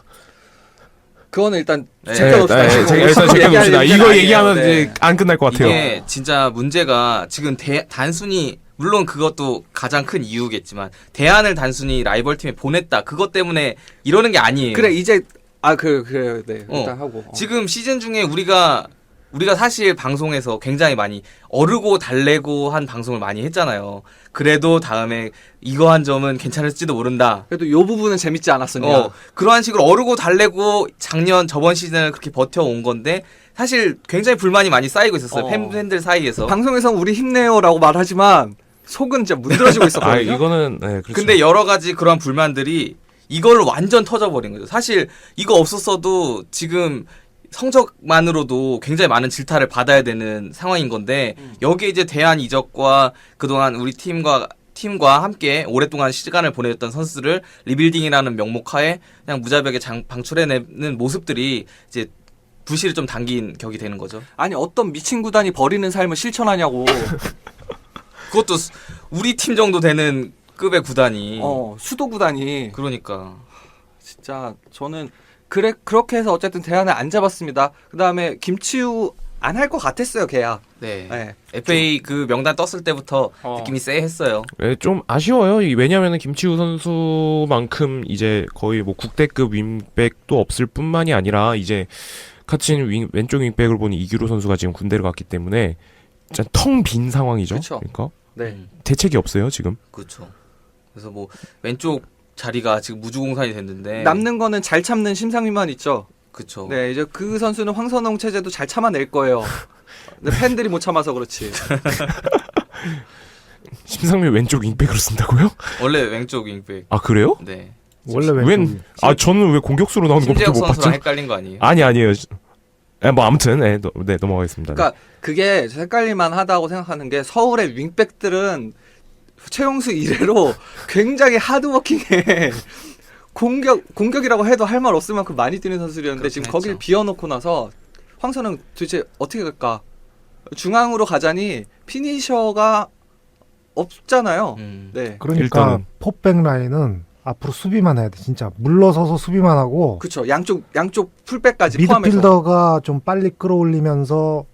그거는 일단 네. 챙겨놓읍시다. 일단 챙겨봅시다. 이거 아니에요. 얘기하면 네. 이제 안 끝날 것 같아요. 이게 진짜 문제가 지금 단순히 물론 그것도 가장 큰 이유겠지만 대안을 단순히 라이벌 팀에 보냈다 그것 때문에 이러는 게 아니에요. 그래 이제 그래 네 일단 하고 지금 시즌 중에 우리가 사실 방송에서 굉장히 많이 어르고 달래고 한 방송을 많이 했잖아요. 그래도 다음에 이거 한 점은 괜찮을지도 모른다. 그래도 요 부분은 재밌지 않았었냐. 그러한 식으로 어르고 달래고 저번 시즌을 그렇게 버텨온 건데 사실 굉장히 불만이 많이 쌓이고 있었어요. 팬들 사이에서. 방송에서 우리 힘내요라고 말하지만 속은 진짜 문드러지고 있었거든요. 이거는 네, 그렇죠. 근데 여러 가지 그런 불만들이 이걸로 완전 터져버린 거죠. 사실 이거 없었어도 지금 성적만으로도 굉장히 많은 질타를 받아야 되는 상황인 건데 여기에 이제 대한 이적과 그동안 우리 팀과 함께 오랫동안 시간을 보내줬던 선수들을 리빌딩이라는 명목하에 그냥 무자비하게 방출해내는 모습들이 이제 부실을 좀 당긴 격이 되는 거죠. 아니 어떤 미친 구단이 버리는 삶을 실천하냐고. 그것도 우리 팀 정도 되는 급의 구단이. 수도 구단이 그러니까. 진짜 저는 그렇게 해서 어쨌든 대안을 안 잡았습니다. 그다음에 김치우 안 할 것 같았어요, 계약. 네. 네. FA 그 명단 떴을 때부터 느낌이 쎄했어요. 네, 좀 아쉬워요. 왜냐하면 김치우 선수만큼 이제 거의 뭐 국대급 윙백도 없을 뿐만이 아니라 이제 같이 왼쪽 윙백을 보니 이규로 선수가 지금 군대를 갔기 때문에 진짜 텅 빈 상황이죠. 그쵸. 그러니까 네. 대책이 없어요 지금. 그렇죠. 그래서 뭐 왼쪽 자리가 지금 무주공산이 됐는데 남는 거는 잘 참는 심상민만 있죠. 그렇죠. 네, 이제 그 선수는 황선홍 체제도 잘 참아낼 거예요. 근데 팬들이 못 참아서 그렇지. 심상민 왼쪽 윙백으로 쓴다고요? 원래 왼쪽 윙백. 아 그래요? 네. 원래 왼쪽이. 저는 왜 공격수로 나오는 것밖에 심재혁 못 봤죠? 선수랑 헷갈린 거 아니에요? 아니에요. 뭐 아무튼 네, 넘어가겠습니다. 그러니까 그게 헷갈릴만 하다고 생각하는 게 서울의 윙백들은 최용수 이래로 굉장히 하드워킹해. 공격이라고 해도 할 말 없을 만큼 많이 뛰는 선수들이었는데 지금 그렇긴 거기를 했죠. 비워놓고 나서 황선은 도대체 어떻게 갈까? 중앙으로 가자니 피니셔가 없잖아요. 네. 그러니까 일단은. 포백 라인은 앞으로 수비만 해야 돼. 진짜 물러서서 수비만 하고 그렇죠. 양쪽 풀백까지 포함해서. 미드필더가 좀 빨리 끌어올리면서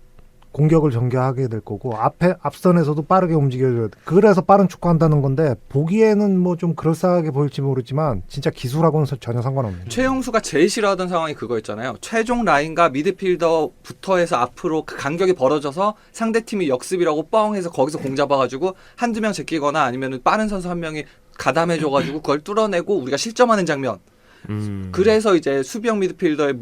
공격을 전개하게 될 거고 앞선에서도 빠르게 움직여줘야 돼. 그래서 빠른 축구한다는 건데 보기에는 뭐 좀 그럴싸하게 보일지 모르지만 진짜 기술하고는 전혀 상관없는. 최용수가 제일 싫어하던 상황이 그거였잖아요. 최종 라인과 미드필더부터 해서 앞으로 그 간격이 벌어져서 상대팀이 역습이라고 뻥 해서 거기서 공 잡아가지고 한두 명 제끼거나 아니면 빠른 선수 한 명이 가담해줘가지고 그걸 뚫어내고 우리가 실점하는 장면. 그래서 이제 수비형 미드필더의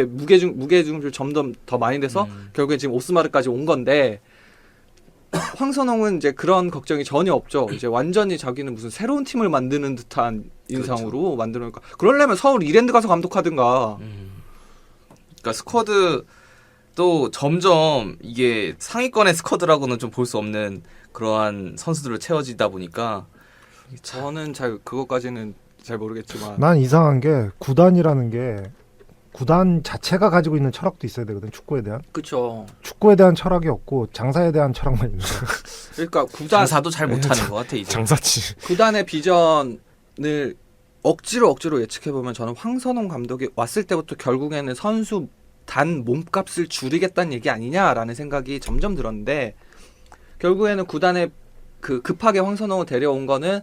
무게중심을 점점 더 많이 돼서 결국엔 지금 오스마르까지 온 건데 황선홍은 이제 그런 걱정이 전혀 없죠. 이제 완전히 자기는 무슨 새로운 팀을 만드는 듯한 인상으로 만들어니까 그러려면 서울 이랜드 가서 감독하든가. 그러니까 스쿼드도 점점 이게 상위권의 스쿼드라고는 좀 볼 수 없는 그러한 선수들을 채워지다 보니까 저는 잘 그것까지는 잘 모르겠지만 난 이상한 게 구단이라는 게 구단 자체가 가지고 있는 철학도 있어야 되거든. 축구에 대한. 그렇죠. 축구에 대한 철학이 없고 장사에 대한 철학만 있는 거야. 그러니까 구단 장사도 잘 못하는 것 같아 이제. 장사치. 구단의 비전을 억지로 예측해 보면 저는 황선홍 감독이 왔을 때부터 결국에는 선수 단 몸값을 줄이겠다는 얘기 아니냐라는 생각이 점점 들었는데 결국에는 구단에 그 급하게 황선홍을 데려온 거는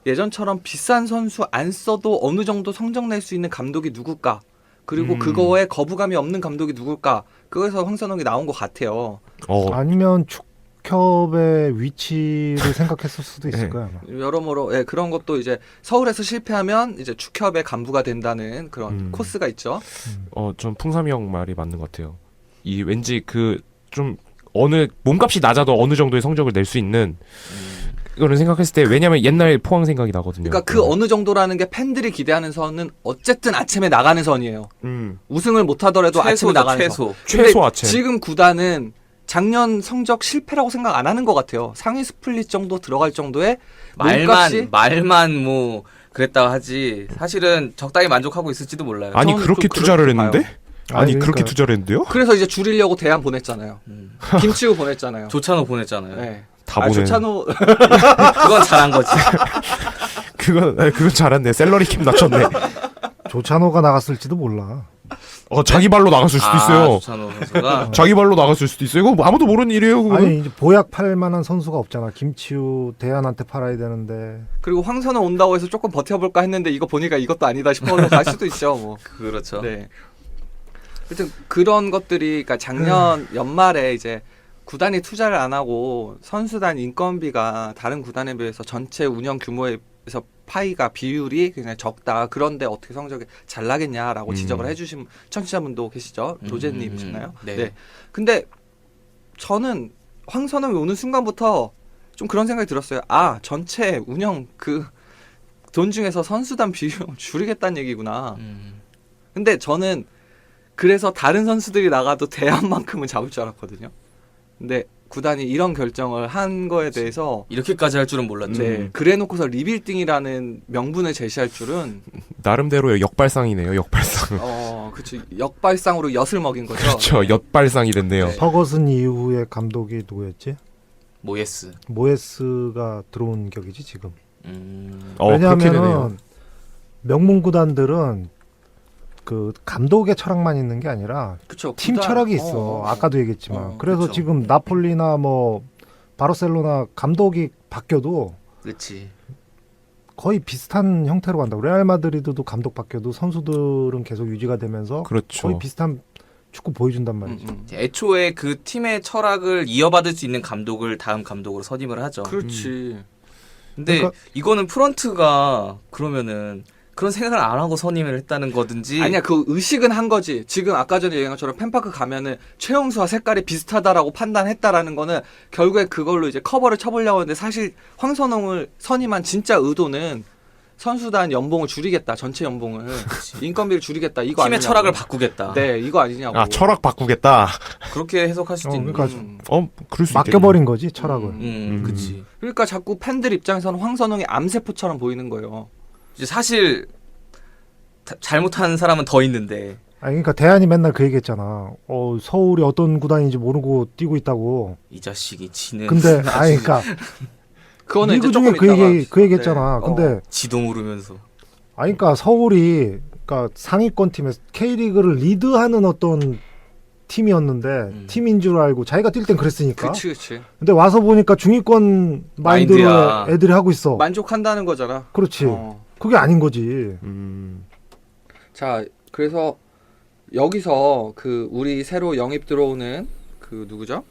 예전처럼 비싼 선수 안 써도 어느 정도 성적 낼 수 있는 감독이 누굴까? 그리고 그거에 거부감이 없는 감독이 누굴까? 그래서 황선홍이 나온 것 같아요. 아니면 축협의 위치를 생각했을 수도 있을 네. 거야. 아마. 여러모로 그런 것도 이제 서울에서 실패하면 이제 축협의 간부가 된다는 그런 코스가 있죠. 전 풍삼이 형 말이 맞는 것 같아요. 이 왠지 그 좀 어느 몸값이 낮아도 어느 정도의 성적을 낼 수 있는 이거를 생각했을 때 왜냐면 옛날 포항 생각이 나거든요. 그러니까 그 어느 정도라는 게 팬들이 기대하는 선은 어쨌든 아침에 나가는 선이에요. 우승을 못하더라도 아침에 나가는 선. 최소 아침. 지금 구단은 작년 성적 실패라고 생각 안 하는 것 같아요. 상위 스플릿 정도 들어갈 정도의 몸값이 말만 뭐 그랬다 하지 사실은 적당히 만족하고 있을지도 몰라요. 아니 저는 그렇게 또 투자를 그렇게 했는데? 봐요. 아니 그러니까. 그렇게 투자를 했는데요? 그래서 이제 줄이려고 대안 보냈잖아요. 김치우 보냈잖아요. 조찬호 보냈잖아요. 네. 다 보내. 조찬호 그건 잘한 거지. 그건 잘했네. 셀러리 캡 낮췄네. 조찬호가 나갔을지도 몰라. 자기 발로 나갔을 수도 있어요. 조찬호 선수가 자기 발로 나갔을 수도 있어요. 이거 뭐 아무도 모르는 일이에요. 그거는. 아니 이제 보약 팔 만한 선수가 없잖아. 김치우 대안한테 팔아야 되는데. 그리고 황선은 온다고 해서 조금 버텨볼까 했는데 이거 보니까 이것도 아니다 싶어서 갈 수도 있죠. 뭐. 그렇죠. 네. 하여튼 그런 것들이 그러니까 작년 연말에 이제 구단이 투자를 안 하고 선수단 인건비가 다른 구단에 비해서 전체 운영 규모에서 파이가 비율이 굉장히 적다. 그런데 어떻게 성적이 잘 나겠냐라고 지적을 해주신 청취자분도 계시죠. 로제님이셨나요? 네. 근데 저는 황선홍이 오는 순간부터 좀 그런 생각이 들었어요. 아, 전체 운영 그 돈 중에서 선수단 비율 줄이겠다는 얘기구나. 근데 저는 그래서 다른 선수들이 나가도 대안만큼은 잡을 줄 알았거든요. 근데 구단이 이런 결정을 한 거에 대해서 이렇게까지 할 줄은 몰랐죠. 네, 그래놓고서 리빌딩이라는 명분을 제시할 줄은 나름대로 역발상이네요. 역발상. 그쵸 역발상으로 엿을 먹인 거죠. 그렇죠. 엿발상이 됐네요. 네. 퍼거슨 이후에 감독이 누구였지? 모예스. 모에스가 들어온 격이지 지금. 그렇게 되네요. 왜냐하면 명문 구단들은 그 감독의 철학만 있는 게 아니라 그쵸. 팀 구단- 철학이 있어. 아까도 얘기했지만. 그래서 그쵸. 지금 나폴리나 뭐 바르셀로나 감독이 바뀌어도 그렇지. 거의 비슷한 형태로 간다고. 레알 마드리드도 감독 바뀌어도 선수들은 계속 유지가 되면서 그렇죠. 거의 비슷한 축구 보여준단 말이지. 애초에 그 팀의 철학을 이어받을 수 있는 감독을 다음 감독으로 선임을 하죠. 그렇지. 근데 그러니까- 이거는 프런트가 그러면은 그런 생각을 안 하고 선임을 했다는 거든지. 아니야, 그 의식은 한 거지. 지금 아까 전에 얘기한 것처럼 펜파크 가면은 최용수와 색깔이 비슷하다라고 판단했다라는 거는 결국에 그걸로 이제 커버를 쳐보려고 했는데 사실 황선홍을 선임한 진짜 의도는 선수단 연봉을 줄이겠다, 전체 연봉을 인건비를 줄이겠다 이거 팀의 아니냐고. 철학을 바꾸겠다. 네, 이거 아니냐고. 아 철학 바꾸겠다. 그렇게 해석할 수도 있는 그러니까 거죠. 그럴 수 맡겨버린 거지 철학을. 그치. 그러니까 자꾸 팬들 입장에서는 황선홍이 암세포처럼 보이는 거예요. 이제 사실 잘못한 사람은 더 있는데. 아니 그러니까 대한이 맨날 그 얘기했잖아. 서울이 어떤 구단인지 모르고 뛰고 있다고. 이 자식이 지는. 근데 아니 그러니까 그거는 리그 이제 중에 조금 그 있다가 얘기 그 얘기했잖아. 네. 근데 지도 모르면서. 아니 그러니까 서울이 그러니까 상위권 팀에서 K리그를 리드하는 어떤 팀이었는데 팀인 줄 알고 자기가 뛸 땐 그랬으니까. 그치. 근데 와서 보니까 중위권 마인드로 마인드야. 애들이 하고 있어. 만족한다는 거잖아. 그렇지. 어. 그게 아닌 거지. 자, 그래서 여기서 그 우리 새로 영입 들어오는 그 누구죠?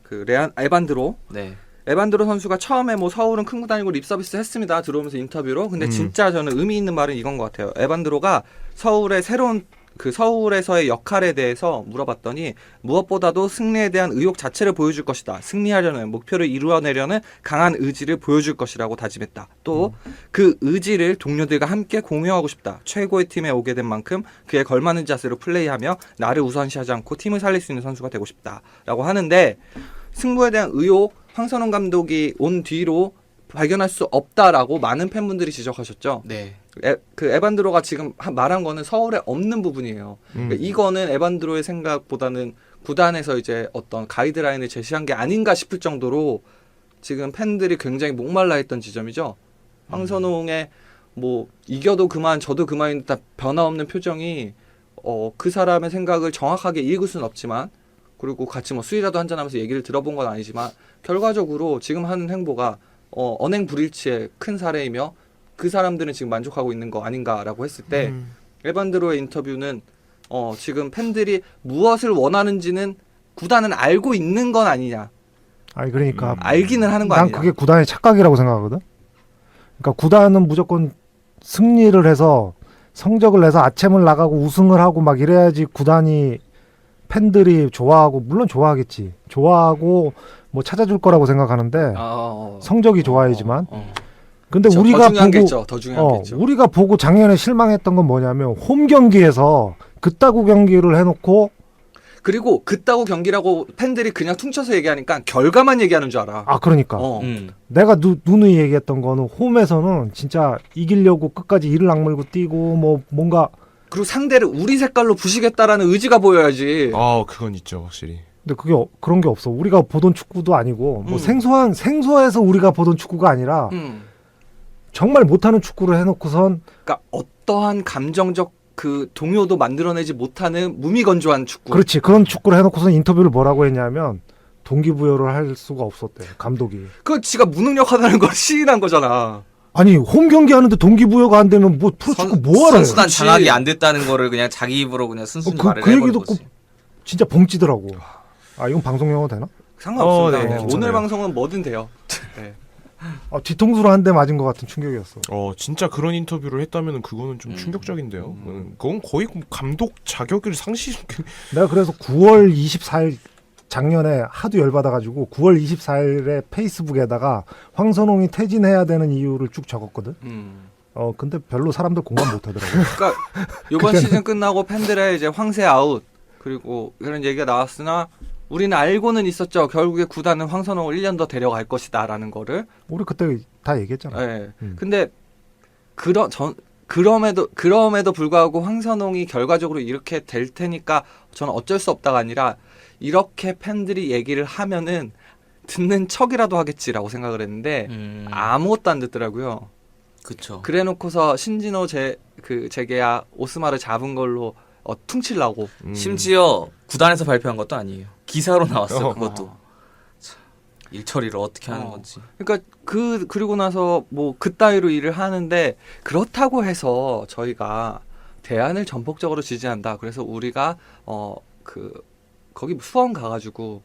그 에반드로. 네. 에반드로 선수가 처음에 뭐 서울은 큰 구단이고 립서비스 했습니다. 들어오면서 인터뷰로. 근데 진짜 저는 의미 있는 말은 이건 것 같아요. 에반드로가 서울의 새로운 그 서울에서의 역할에 대해서 물어봤더니 무엇보다도 승리에 대한 의욕 자체를 보여줄 것이다. 승리하려는 목표를 이루어내려는 강한 의지를 보여줄 것이라고 다짐했다. 또 그 의지를 동료들과 함께 공유하고 싶다. 최고의 팀에 오게 된 만큼 그에 걸맞는 자세로 플레이하며 나를 우선시하지 않고 팀을 살릴 수 있는 선수가 되고 싶다라고 하는데 승부에 대한 의욕 황선홍 감독이 온 뒤로 발견할 수 없다라고 많은 팬분들이 지적하셨죠. 네. 그 에반드로가 지금 말한 거는 서울에 없는 부분이에요. 그러니까 이거는 에반드로의 생각보다는 구단에서 이제 어떤 가이드라인을 제시한 게 아닌가 싶을 정도로 지금 팬들이 굉장히 목말라 했던 지점이죠. 황선홍의 뭐 이겨도 그만 저도 그만인 듯한 변화 없는 표정이 그 사람의 생각을 정확하게 읽을 수는 없지만 그리고 같이 뭐 술이라도 한잔하면서 얘기를 들어본 건 아니지만 결과적으로 지금 하는 행보가 언행불일치의 큰 사례이며 그 사람들은 지금 만족하고 있는 거 아닌가라고 했을 때 에반드로의 인터뷰는 지금 팬들이 무엇을 원하는지는 구단은 알고 있는 건 아니냐. 아니 그러니까 알기는 하는 거 난 아니냐. 그게 구단의 착각이라고 생각하거든. 그러니까 구단은 무조건 승리를 해서 성적을 내서 아챔을 나가고 우승을 하고 막 이래야지 구단이 팬들이 좋아하고 물론 좋아하겠지. 좋아하고 뭐 찾아줄 거라고 생각하는데 성적이 좋아야지만. 근데 우리가 더 중요한 게 보고 있죠. 더 중요한 게 있죠. 우리가 보고 작년에 실망했던 건 뭐냐면 홈 경기에서 그따구 경기를 해놓고 그리고 그따구 경기라고 팬들이 그냥 퉁쳐서 얘기하니까 결과만 얘기하는 줄 알아. 그러니까 내가 누누이 얘기했던 거는 홈에서는 진짜 이기려고 끝까지 이를 악물고 뛰고 뭐 뭔가 그리고 상대를 우리 색깔로 부시겠다라는 의지가 보여야지. 그건 있죠 확실히. 근데 그게 그런 게 없어. 우리가 보던 축구도 아니고 뭐 생소해서 우리가 보던 축구가 아니라 정말 못하는 축구를 해놓고선 그러니까 어떠한 감정적 그 동요도 만들어내지 못하는 무미건조한 축구. 그렇지. 그런 축구를 해놓고선 인터뷰를 뭐라고 했냐면 동기부여를 할 수가 없었대 감독이. 그 지가 무능력하다는 걸 시인한 거잖아. 아니 홈 경기 하는데 동기부여가 안 되면 뭐 프로축구 뭐하래. 선수단 장악이 안 됐다는 거를 그냥 자기 입으로 그냥 순순히 말을 그 얘기 해버린 듣고 거지. 진짜 벙찌더라고. 이건 방송 용어 되나? 상관없습니다. 네, 네. 괜찮아요. 오늘 방송은 뭐든 돼요. 네. 뒤통수로 한 대 맞은 것 같은 충격이었어. 진짜 그런 인터뷰를 했다면 그거는 좀 충격적인데요. 그건 거의 감독 자격을 상실. 내가 그래서 9월 24일 작년에 하도 열받아가지고 9월 24일에 페이스북에다가 황선홍이 퇴진해야 되는 이유를 쭉 적었거든. 근데 별로 사람들 공감 못하더라고. 그러니까 이번 시즌 끝나고 팬들의 이제 황새 아웃 그리고 이런 얘기가 나왔으나 우리는 알고는 있었죠. 결국에 구단은 황선홍을 1년 더 데려갈 것이다라는 거를. 우리 그때 다 얘기했잖아. 네. 근데 그럼에도 불구하고 황선홍이 결과적으로 이렇게 될 테니까 저는 어쩔 수 없다가 아니라 이렇게 팬들이 얘기를 하면은 듣는 척이라도 하겠지라고 생각을 했는데 아무것도 안 듣더라고요. 그쵸. 그래놓고서 신진호 재계약 오스마를 잡은 걸로 퉁치려고. 심지어 구단에서 발표한 것도 아니에요. 기사로 나왔어요. 어. 그것도. 참, 일처리를 어떻게 하는 건지. 그러니까 그리고 나서 뭐 그따위로 일을 하는데 그렇다고 해서 저희가 대안을 전폭적으로 지지한다. 그래서 우리가 거기 수원 가가지고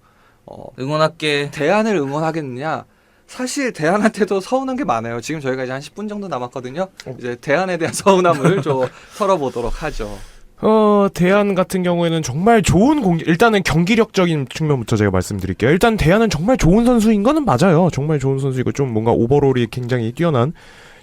응원할게. 대안을 응원하겠느냐? 사실 대안한테도 서운한 게 많아요. 지금 저희가 이제 한 10분 정도 남았거든요. 이제 대안에 대한 서운함을 좀 털어보도록 하죠. 대안 같은 경우에는 정말 좋은 일단은 경기력적인 측면부터 제가 말씀드릴게요. 일단 대안은 정말 좋은 선수인 거는 맞아요. 정말 좋은 선수이고 좀 뭔가 오버롤이 굉장히 뛰어난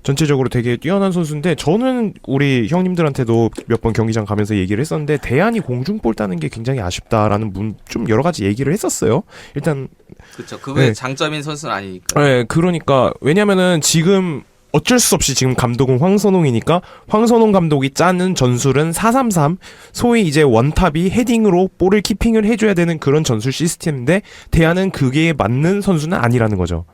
전체적으로 되게 뛰어난 선수인데 저는 우리 형님들한테도 몇 번 경기장 가면서 얘기를 했었는데 대안이 공중볼 따는 게 굉장히 아쉽다라는 좀 여러 가지 얘기를 했었어요. 일단 그쵸. 그게 네. 장점인 선수는 아니니까. 네, 그러니까 왜냐면은 지금 어쩔 수 없이 지금 감독은 황선홍이니까 황선홍 감독이 짜는 전술은 4-3-3 소위 이제 원탑이 헤딩으로 볼을 키핑을 해줘야 되는 그런 전술 시스템인데 대안은 그게 맞는 선수는 아니라는 거죠.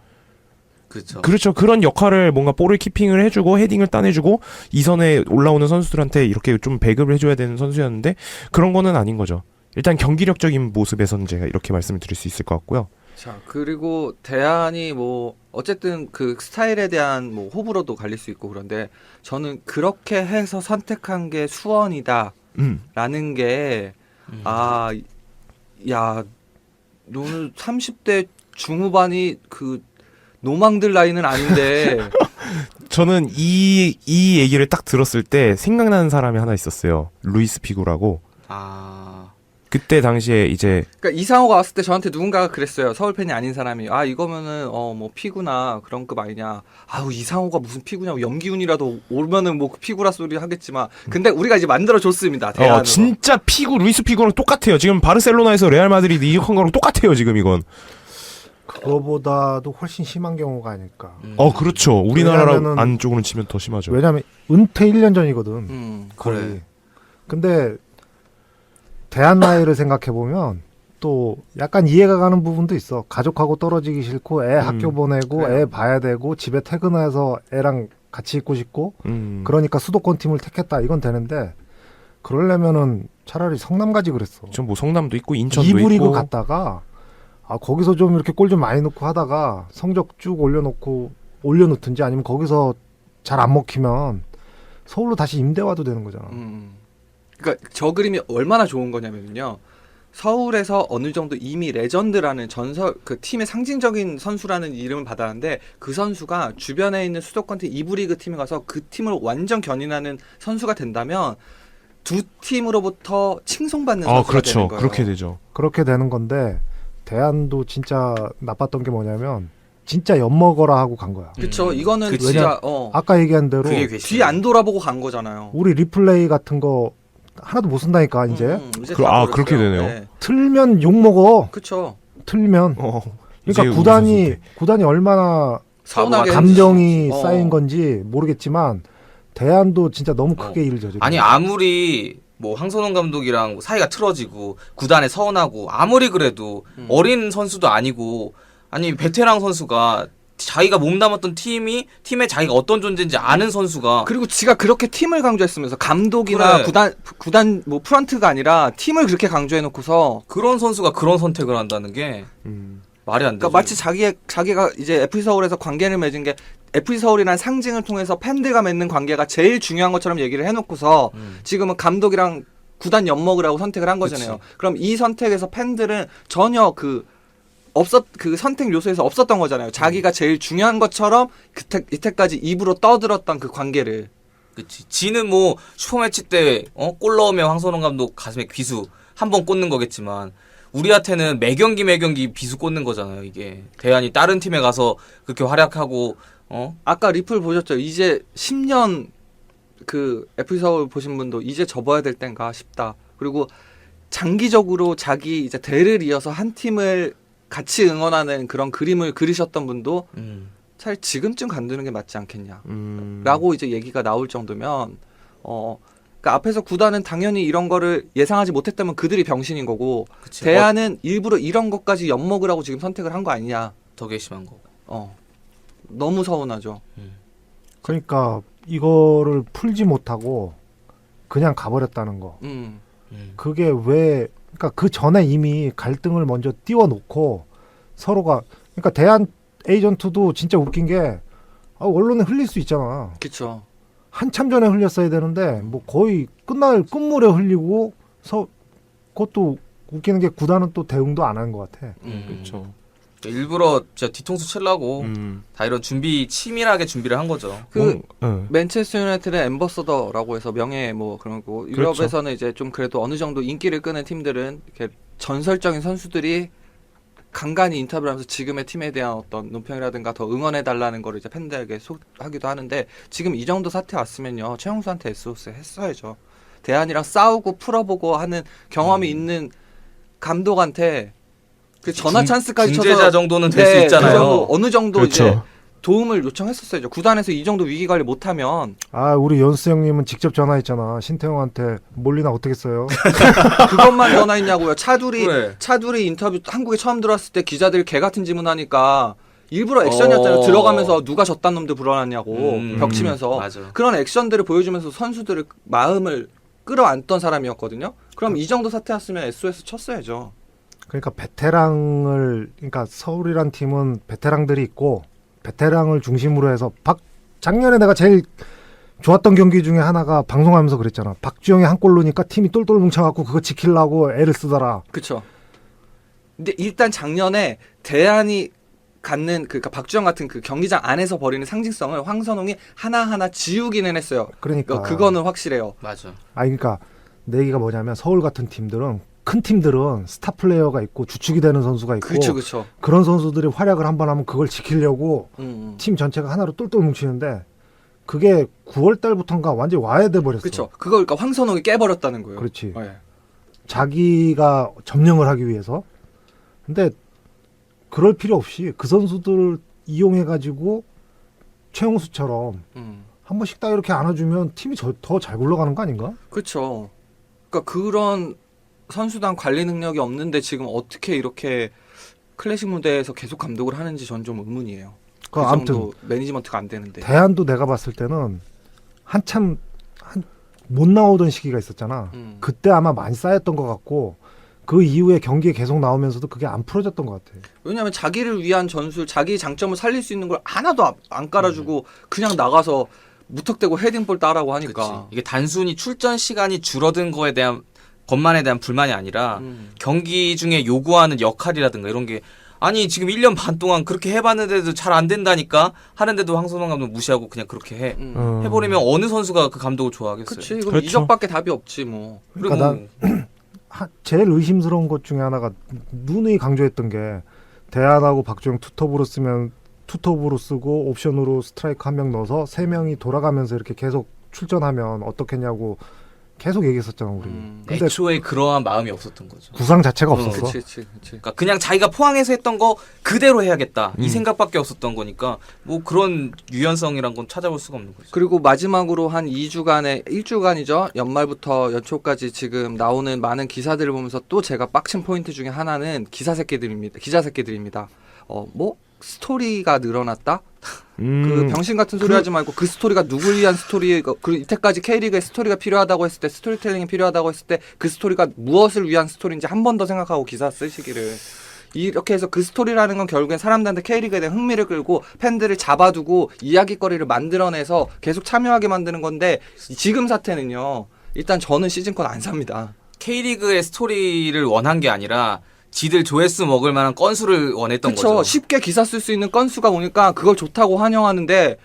그렇죠. 그렇죠. 그런 역할을 뭔가 볼을 키핑을 해주고 헤딩을 따내주고 이선에 올라오는 선수들한테 이렇게 좀 배급을 해줘야 되는 선수였는데 그런 거는 아닌 거죠. 일단 경기력적인 모습에서는 제가 이렇게 말씀을 드릴 수 있을 것 같고요. 자, 그리고 대안이 뭐 어쨌든 그 스타일에 대한 뭐 호불호도 갈릴 수 있고 그런데 저는 그렇게 해서 선택한 게 수원이다라는 게 야, 너는 30대 중후반이 그 노망들 나이는 아닌데 저는 이 얘기를 딱 들었을 때 생각나는 사람이 하나 있었어요. 루이스 피고라고. 그때 당시에 이제 그러니까 이상호가 왔을 때 저한테 누군가가 그랬어요. 서울 팬이 아닌 사람이 이거면은 뭐 피구나 그런 급 아니냐. 아우 이상호가 무슨 피구냐고 염기훈이라도 오면은 뭐 피구라 소리 하겠지만 근데 우리가 이제 만들어 줬습니다. 대안으로. 진짜 피구 루이스 피고랑 똑같아요. 지금 바르셀로나에서 레알 마드리드 이적한 거랑 똑같아요. 지금 이건. 그거보다도 훨씬 심한 경우가 아닐까. 그렇죠. 우리나라 왜냐면은- 안쪽으로는 치면 더 심하죠. 왜냐면 은퇴 1년 전이거든. 거의. 그래. 근데 대안 나이를 생각해 보면 또 약간 이해가 가는 부분도 있어. 가족하고 떨어지기 싫고 애 학교 보내고 그래요. 애 봐야 되고 집에 퇴근해서 애랑 같이 있고 싶고 그러니까 수도권 팀을 택했다. 이건 되는데 그러려면은 차라리 성남 가지 그랬어. 전 뭐 성남도 있고 인천도 2부 리그 있고. 갔다가 거기서 좀 이렇게 골 좀 많이 넣고 하다가 성적 쭉 올려놓든지 아니면 거기서 잘 안 먹히면 서울로 다시 임대 와도 되는 거잖아. 그러니까 저 그림이 얼마나 좋은 거냐면요. 서울에서 어느 정도 이미 레전드라는 전설 그 팀의 상징적인 선수라는 이름을 받았는데 그 선수가 주변에 있는 수도권 팀 2부 리그 팀에 가서 그 팀을 완전 견인하는 선수가 된다면 두 팀으로부터 칭송받는 선수가 되는 그렇죠. 거예요. 그렇게 되죠. 그렇게 되는 건데 대안도 진짜 나빴던 게 뭐냐면 진짜 엿먹어라 하고 간 거야. 그렇죠. 이거는 그치. 진짜 아까 얘기한 대로 그게 뒤 안 돌아보고 간 거잖아요. 우리 리플레이 같은 거 하나도 못 쓴다니까 이제. 이제 그- 다 그렇게 버렸어요. 되네요. 틀면 욕 먹어. 그렇죠. 틀면. 이제 그러니까 우리 구단이 선수인데. 얼마나 서운하게 감정이 어. 쌓인 건지 모르겠지만 대안도 진짜 너무 크게 일을 저지르. 아니 아무리 뭐 황선홍 감독이랑 뭐 사이가 틀어지고 구단에 서운하고 아무리 그래도 어린 선수도 아니고 아니 베테랑 선수가 자기가 몸담았던 팀에 자기가 어떤 존재인지 아는 선수가 그리고 지가 그렇게 팀을 강조했으면서 감독이나 그래. 구단 뭐 프런트가 아니라 팀을 그렇게 강조해 놓고서 그런 선수가 그런 선택을 한다는 게 말이 안 되죠. 그러니까 마치 자기가 이제 FC 서울에서 관계를 맺은 게 FC 서울이라는 상징을 통해서 팬들과 맺는 관계가 제일 중요한 것처럼 얘기를 해놓고서 지금은 감독이랑 구단 엿먹으라고 선택을 한 거잖아요. 그치. 그럼 이 선택에서 팬들은 전혀 그 선택 요소에서 없었던 거잖아요. 자기가 제일 중요한 것처럼 이때까지 입으로 떠들었던 그 관계를. 그치. 지는 뭐 슈퍼매치 때 골 넣으면 황선홍 감독 가슴에 비수 한 번 꽂는 거겠지만 우리한테는 매경기 비수 꽂는 거잖아요. 이게 대안이 다른 팀에 가서 그렇게 활약하고 아까 리플 보셨죠? 이제 10년 그 FC 서울 보신 분도 이제 접어야 될 땐가 싶다. 그리고 장기적으로 자기 이제 대를 이어서 한 팀을 같이 응원하는 그런 그림을 그리셨던 분도 차라리 지금쯤 간두는 게 맞지 않겠냐. 라고 이제 얘기가 나올 정도면 그러니까 앞에서 구단은 당연히 이런 거를 예상하지 못했다면 그들이 병신인 거고 그치. 대안은 일부러 이런 것까지 엿먹으라고 지금 선택을 한 거 아니냐. 더 괘씸한 거고. 너무 서운하죠. 그러니까 이거를 풀지 못하고 그냥 가버렸다는 거. 그게 왜 그러니까 그 전에 이미 갈등을 먼저 띄워놓고 서로가 그러니까 대한 에이전트도 진짜 웃긴 게 언론에 흘릴 수 있잖아. 그렇죠. 한참 전에 흘렸어야 되는데 뭐 거의 끝물에 흘리고 그것도 웃기는 게 구단은 또 대응도 안 하는 것 같아. 그렇죠. 일부러 진짜 뒤통수 치려고 다 이런 치밀하게 준비를 한 거죠. 맨체스터 유나이티드의 엠버서더라고 해서 명예 뭐 그런 거고 유럽에서는 이제 좀 그래도 어느 정도 인기를 끄는 팀들은 이렇게 전설적인 선수들이 간간히 인터뷰를 하면서 지금의 팀에 대한 어떤 논평이라든가 더 응원해 달라는 거를 이제 팬들에게 하기도 하는데 지금 이 정도 사태 왔으면요 최용수한테 SOS 했어야죠. 대안이랑 싸우고 풀어보고 하는 경험이 있는 감독한테 그 전화 찬스까지 쳐서 중재자 정도는 될 수 네, 있잖아요. 그 정도, 어느 정도 그렇죠. 이제 도움을 요청했었어요. 구단에서 이 정도 위기 관리 못하면 우리 연수 형님은 직접 전화했잖아. 신태용한테 몰리나 어떻게 써요? 그것만 전화했냐고요. 차두리 그래. 인터뷰 한국에 처음 들어왔을 때 기자들이 개 같은 질문하니까 일부러 액션이었잖아요. 들어가면서 누가 저딴 놈들 불어놨냐고 벽치면서 맞아. 그런 액션들을 보여주면서 선수들의 마음을 끌어안던 사람이었거든요. 그럼 이 정도 사태 왔으면 SOS 쳤어야죠. 그러니까 그러니까 서울이란 팀은 베테랑들이 있고 베테랑을 중심으로 해서 작년에 내가 제일 좋았던 경기 중에 하나가 방송하면서 그랬잖아. 박주영이 한 골 넣으니까 팀이 똘똘 뭉쳐갖고 그거 지키려고 애를 쓰더라. 그렇죠. 근데 일단 작년에 대안이 갖는 그러니까 박주영 같은 그 경기장 안에서 벌이는 상징성을 황선홍이 하나하나 지우기는 했어요. 그러니까 그거는 확실해요. 맞아. 그러니까 내 얘기가 뭐냐면 서울 같은 팀들은 큰 팀들은 스타 플레이어가 있고 주축이 되는 선수가 있고 그렇죠. 그런 선수들이 활약을 한번 하면 그걸 지키려고 팀 전체가 하나로 똘똘 뭉치는데 그게 9월 달부터인가 완전히 와해돼 버렸어. 그렇죠. 그걸 그러니까 황선홍이 깨버렸다는 거예요. 그렇지. 네. 자기가 점령을 하기 위해서. 근데 그럴 필요 없이 그 선수들 이용해 가지고 최용수처럼 한 번씩 딱 이렇게 안아주면 팀이 더 잘 굴러가는 거 아닌가? 그렇죠. 그러니까 그런 선수단 관리 능력이 없는데 지금 어떻게 이렇게 클래식 무대에서 계속 감독을 하는지 전 좀 의문이에요. 그 아무튼 정도 매니지먼트가 안 되는데. 대안도 내가 봤을 때는 한참 못 나오던 시기가 있었잖아. 그때 아마 많이 쌓였던 것 같고 그 이후에 경기에 계속 나오면서도 그게 안 풀어졌던 것 같아. 왜냐하면 자기를 위한 전술, 자기 장점을 살릴 수 있는 걸 하나도 안 깔아주고 그냥 나가서 무턱대고 헤딩볼 따라고 하니까. 그치. 이게 단순히 출전 시간이 줄어든 거에 대한 것만에 대한 불만이 아니라 경기 중에 요구하는 역할이라든가 이런 게 아니 지금 1년 반 동안 그렇게 해봤는데도 잘 안 된다니까 하는데도 황선홍 감독 무시하고 그냥 그렇게 해버리면 어느 선수가 그 감독을 좋아하겠어요. 그렇지. 그럼 그렇죠. 이적밖에 답이 없지 뭐. 그러니까 난 제일 의심스러운 것 중에 하나가 누누이 강조했던 게 대안하고 박주영 투톱으로 쓰고 옵션으로 스트라이크 한 명 넣어서 세 명이 돌아가면서 이렇게 계속 출전하면 어떻겠냐고 계속 얘기했었잖아 우리. 근데 애초에 그러한 마음이 없었던 거죠. 구상 자체가 없었어. 그렇지. 그러니까 그냥 자기가 포항에서 했던 거 그대로 해야겠다 이 생각밖에 없었던 거니까 뭐 그런 유연성이란 건 찾아볼 수가 없는 거죠. 그리고 마지막으로 한 1주간이죠. 연말부터 연초까지 지금 나오는 많은 기사들을 보면서 또 제가 빡친 포인트 중에 하나는 기자 새끼들입니다. 뭐 스토리가 늘어났다? 그 병신 같은 소리 하지 말고 그 스토리가 누굴 위한 스토리, 그 이때까지 K리그에 스토리가 필요하다고 했을 때, 스토리텔링이 필요하다고 했을 때 그 스토리가 무엇을 위한 스토리인지 한 번 더 생각하고 기사 쓰시기를. 이렇게 해서 그 스토리라는 건 결국엔 사람들한테 K리그에 대한 흥미를 끌고 팬들을 잡아두고 이야기거리를 만들어내서 계속 참여하게 만드는 건데 지금 사태는요. 일단 저는 시즌권 안 삽니다. K리그의 스토리를 원한 게 아니라 지들 조회수 먹을 만한 건수를 원했던 그쵸. 거죠. 쉽게 기사 쓸 수 있는 건수가 오니까 그걸 좋다고 환영하는데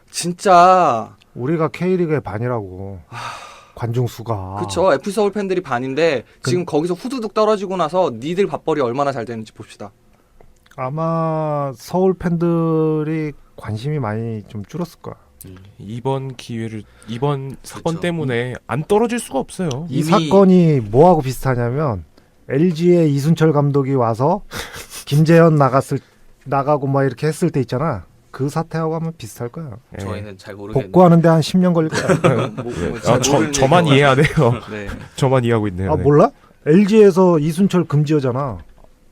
진짜 우리가 K리그의 반이라고. 관중 수가. 그쵸. FC 서울 팬들이 반인데 지금 거기서 후두둑 떨어지고 나서 니들 밥벌이 얼마나 잘 되는지 봅시다. 아마 서울 팬들이 관심이 많이 좀 줄었을 거야. 이번 사건 때문에 안 떨어질 수가 없어요. 이 사건이 뭐하고 비슷하냐면 LG의 이순철 감독이 와서 김재현 나가고 막 이렇게 했을 때 있잖아. 그 사태하고 하면 비슷할 거야. 예. 저희는 잘 모르겠는데. 복구하는데 한 10년 걸릴 거야. 잘 저만 모르는 이해하네요. 네. 저만 이해하고 있네요. 아 네. 몰라? LG에서 이순철 금지어잖아.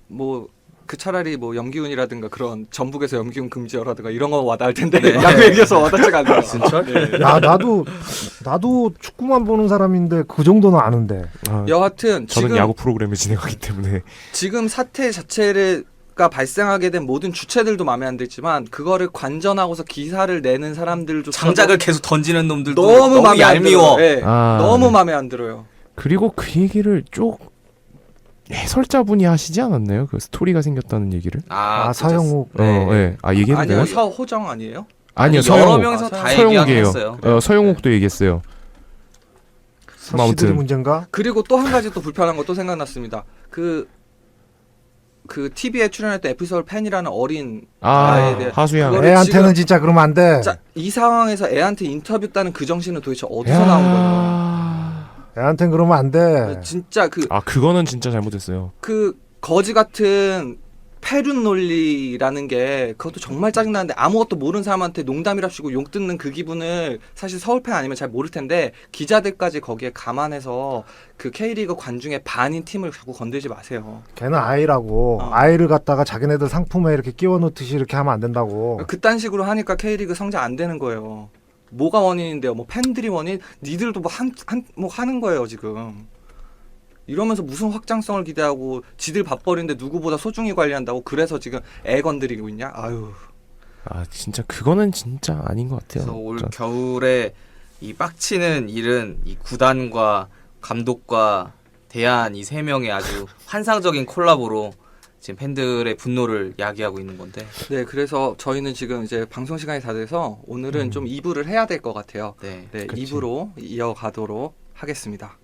뭐 그 차라리 뭐 염기훈이라든가 그런 전북에서 염기훈 금지어라든가 이런 거 와닿을 텐데 네. 야구 얘기해서 와닿지가 않네요. 이순철? 야 나도 축구만 보는 사람인데 그 정도는 아는데. 아, 여하튼 저는 지금 야구 프로그램을 진행하기 때문에 지금 사태 자체가 발생하게 된 모든 주체들도 마음에 안 들지만 그거를 관전하고서 기사를 내는 사람들도 장작을 계속 던지는 놈들도 너무 마음에 안 얄미워. 들어요. 네. 아, 너무 네. 마음에 안 들어요. 그리고 그 얘기를 쭉 해설자분이 하시지 않았나요? 그 스토리가 생겼다는 얘기를? 아 서영욱. 네. 네. 아 얘기해도 아니요 되나요? 서호정 아니에요? 아니요, 여러 서영욱. 명이서 아, 다 서영욱이에요. 얘기했어요. 서영욱도 얘기했어요. 서씨들이 아무튼. 문제인가? 그리고 또 한 가지 또 불편한 거 또 생각났습니다. 그 TV에 출연했던 에피소드 팬이라는 어린 아이에 대해 하수양. 그거를 애한테는 지금- 진짜 그러면 안 돼. 자, 이 상황에서 애한테 인터뷰 따는 그 정신은 도대체 어디서 나온 거예요? 애한테는 그러면 안 돼. 진짜 아 그거는 진짜 잘못했어요. 그 거지 같은 패륜 논리라는 게 그것도 정말 짜증나는데 아무것도 모르는 사람한테 농담이랍시고 욕 듣는 그 기분을 사실 서울 팬 아니면 잘 모를 텐데 기자들까지 거기에 감안해서 그 K리그 관중의 반인 팀을 자꾸 건들지 마세요. 걔는 아이라고. 아이를 갖다가 자기네들 상품에 이렇게 끼워 넣듯이 이렇게 하면 안 된다고. 그딴 식으로 하니까 K리그 성장 안 되는 거예요. 뭐가 원인인데요? 뭐 팬들이 원인? 니들도 뭐 하는 거예요 지금. 이러면서 무슨 확장성을 기대하고 지들 밥벌이인데 누구보다 소중히 관리한다고 그래서 지금 애 건드리고 있냐? 아유. 아 진짜 그거는 진짜 아닌 것 같아요. 그래서 올 진짜. 겨울에 이 빡치는 일은 이 구단과 감독과 대안 이 세 명의 아주 환상적인 콜라보로 지금 팬들의 분노를 야기하고 있는 건데. 네, 그래서 저희는 지금 이제 방송 시간이 다 돼서 오늘은 좀 2부를 해야 될 것 같아요. 네. 네, 그치. 2부로 이어가도록 하겠습니다.